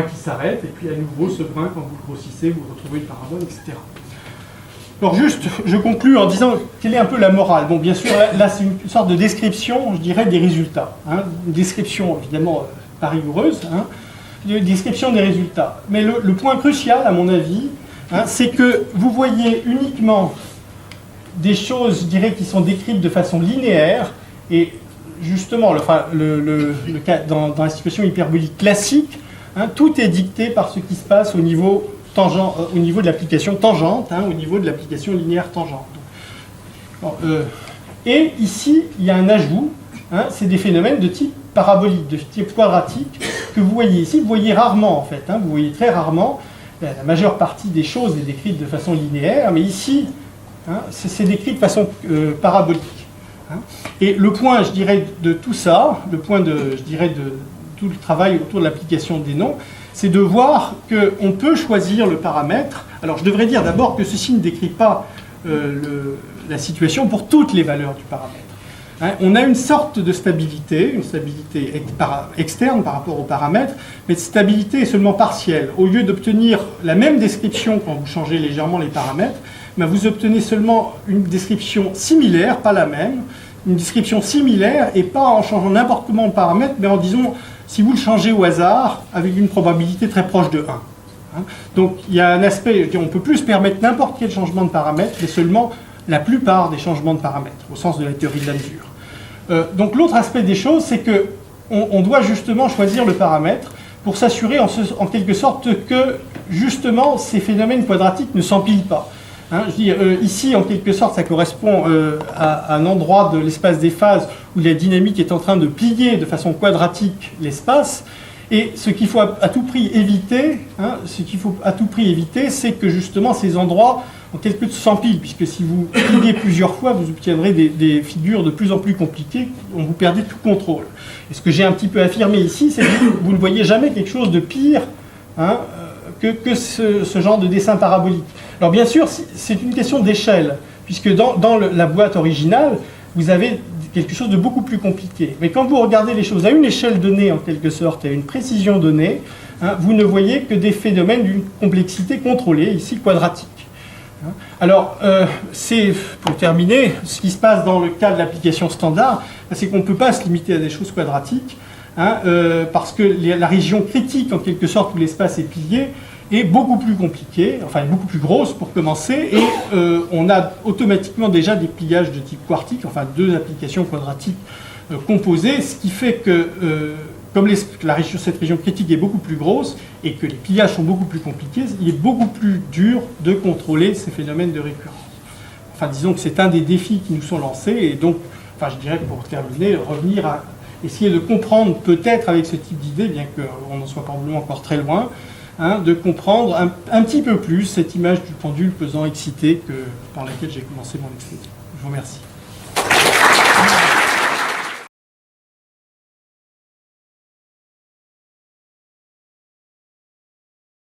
qui s'arrête, et puis à nouveau, ce brin, quand vous le grossissez, vous retrouvez une parabole, etc. Alors juste, je conclue en disant quelle est un peu la morale. Bon, bien sûr, là, c'est une sorte de description, je dirais, des résultats. Une description, évidemment, pas rigoureuse, une description des résultats. Mais le point crucial, à mon avis, c'est que vous voyez uniquement des choses, je dirais, qui sont décrites de façon linéaire, et justement, dans la situation hyperbolique classique, tout est dicté par ce qui se passe au niveau de l'application tangente, au niveau de l'application linéaire tangente. Et ici, il y a un ajout, c'est des phénomènes de type parabolique, de type quadratique, que vous voyez ici, vous voyez rarement en fait, vous voyez très rarement. La majeure partie des choses est décrite de façon linéaire, mais ici, c'est décrit de façon parabolique. Et le point, je dirais, de tout ça, le point de tout le travail autour de l'application des noms, c'est de voir qu'on peut choisir le paramètre. Alors je devrais dire d'abord que ceci ne décrit pas la situation pour toutes les valeurs du paramètre. Hein, on a une sorte de stabilité, une stabilité externe par rapport au paramètre, mais cette stabilité est seulement partielle. Au lieu d'obtenir la même description quand vous changez légèrement les paramètres, ben vous obtenez seulement une description similaire, pas la même, une description similaire et pas en changeant n'importe comment le paramètre, mais en disant si vous le changez au hasard avec une probabilité très proche de 1. Hein. Donc il y a un aspect, on ne peut plus se permettre n'importe quel changement de paramètre, mais seulement la plupart des changements de paramètres, au sens de la théorie de la mesure. Donc l'autre aspect des choses, c'est qu'on doit justement choisir le paramètre pour s'assurer en quelque sorte que justement ces phénomènes quadratiques ne s'empilent pas. Hein, je dis, ici, en quelque sorte, ça correspond à un endroit de l'espace des phases où la dynamique est en train de plier de façon quadratique l'espace. Et ce qu'il faut à tout prix éviter, c'est que justement ces endroits en quelque sorte s'empilent, puisque si vous pliez plusieurs fois, vous obtiendrez des figures de plus en plus compliquées, dont vous perdez tout contrôle. Et ce que j'ai un petit peu affirmé ici, c'est que vous ne voyez jamais quelque chose de pire que ce genre de dessin parabolique. Alors bien sûr, c'est une question d'échelle, puisque dans la boîte originale, vous avez quelque chose de beaucoup plus compliqué. Mais quand vous regardez les choses à une échelle donnée, en quelque sorte, et à une précision donnée, vous ne voyez que des phénomènes d'une complexité contrôlée, ici quadratique. Alors, c'est, pour terminer, ce qui se passe dans le cas de l'application standard, c'est qu'on ne peut pas se limiter à des choses quadratiques, parce que la région critique, en quelque sorte, où l'espace est plié, est beaucoup plus compliquée, enfin beaucoup plus grosse pour commencer, et on a automatiquement déjà des pliages de type quartique, enfin deux applications quadratiques composées, ce qui fait que comme cette région critique est beaucoup plus grosse et que les pliages sont beaucoup plus compliqués, il est beaucoup plus dur de contrôler ces phénomènes de récurrence. Enfin, disons que c'est un des défis qui nous sont lancés, et donc, enfin, je dirais pour terminer, revenir à essayer de comprendre peut-être avec ce type d'idée, bien qu'on en soit probablement encore très loin, de comprendre un petit peu plus cette image du pendule pesant excité par laquelle j'ai commencé mon exposé. Je vous remercie.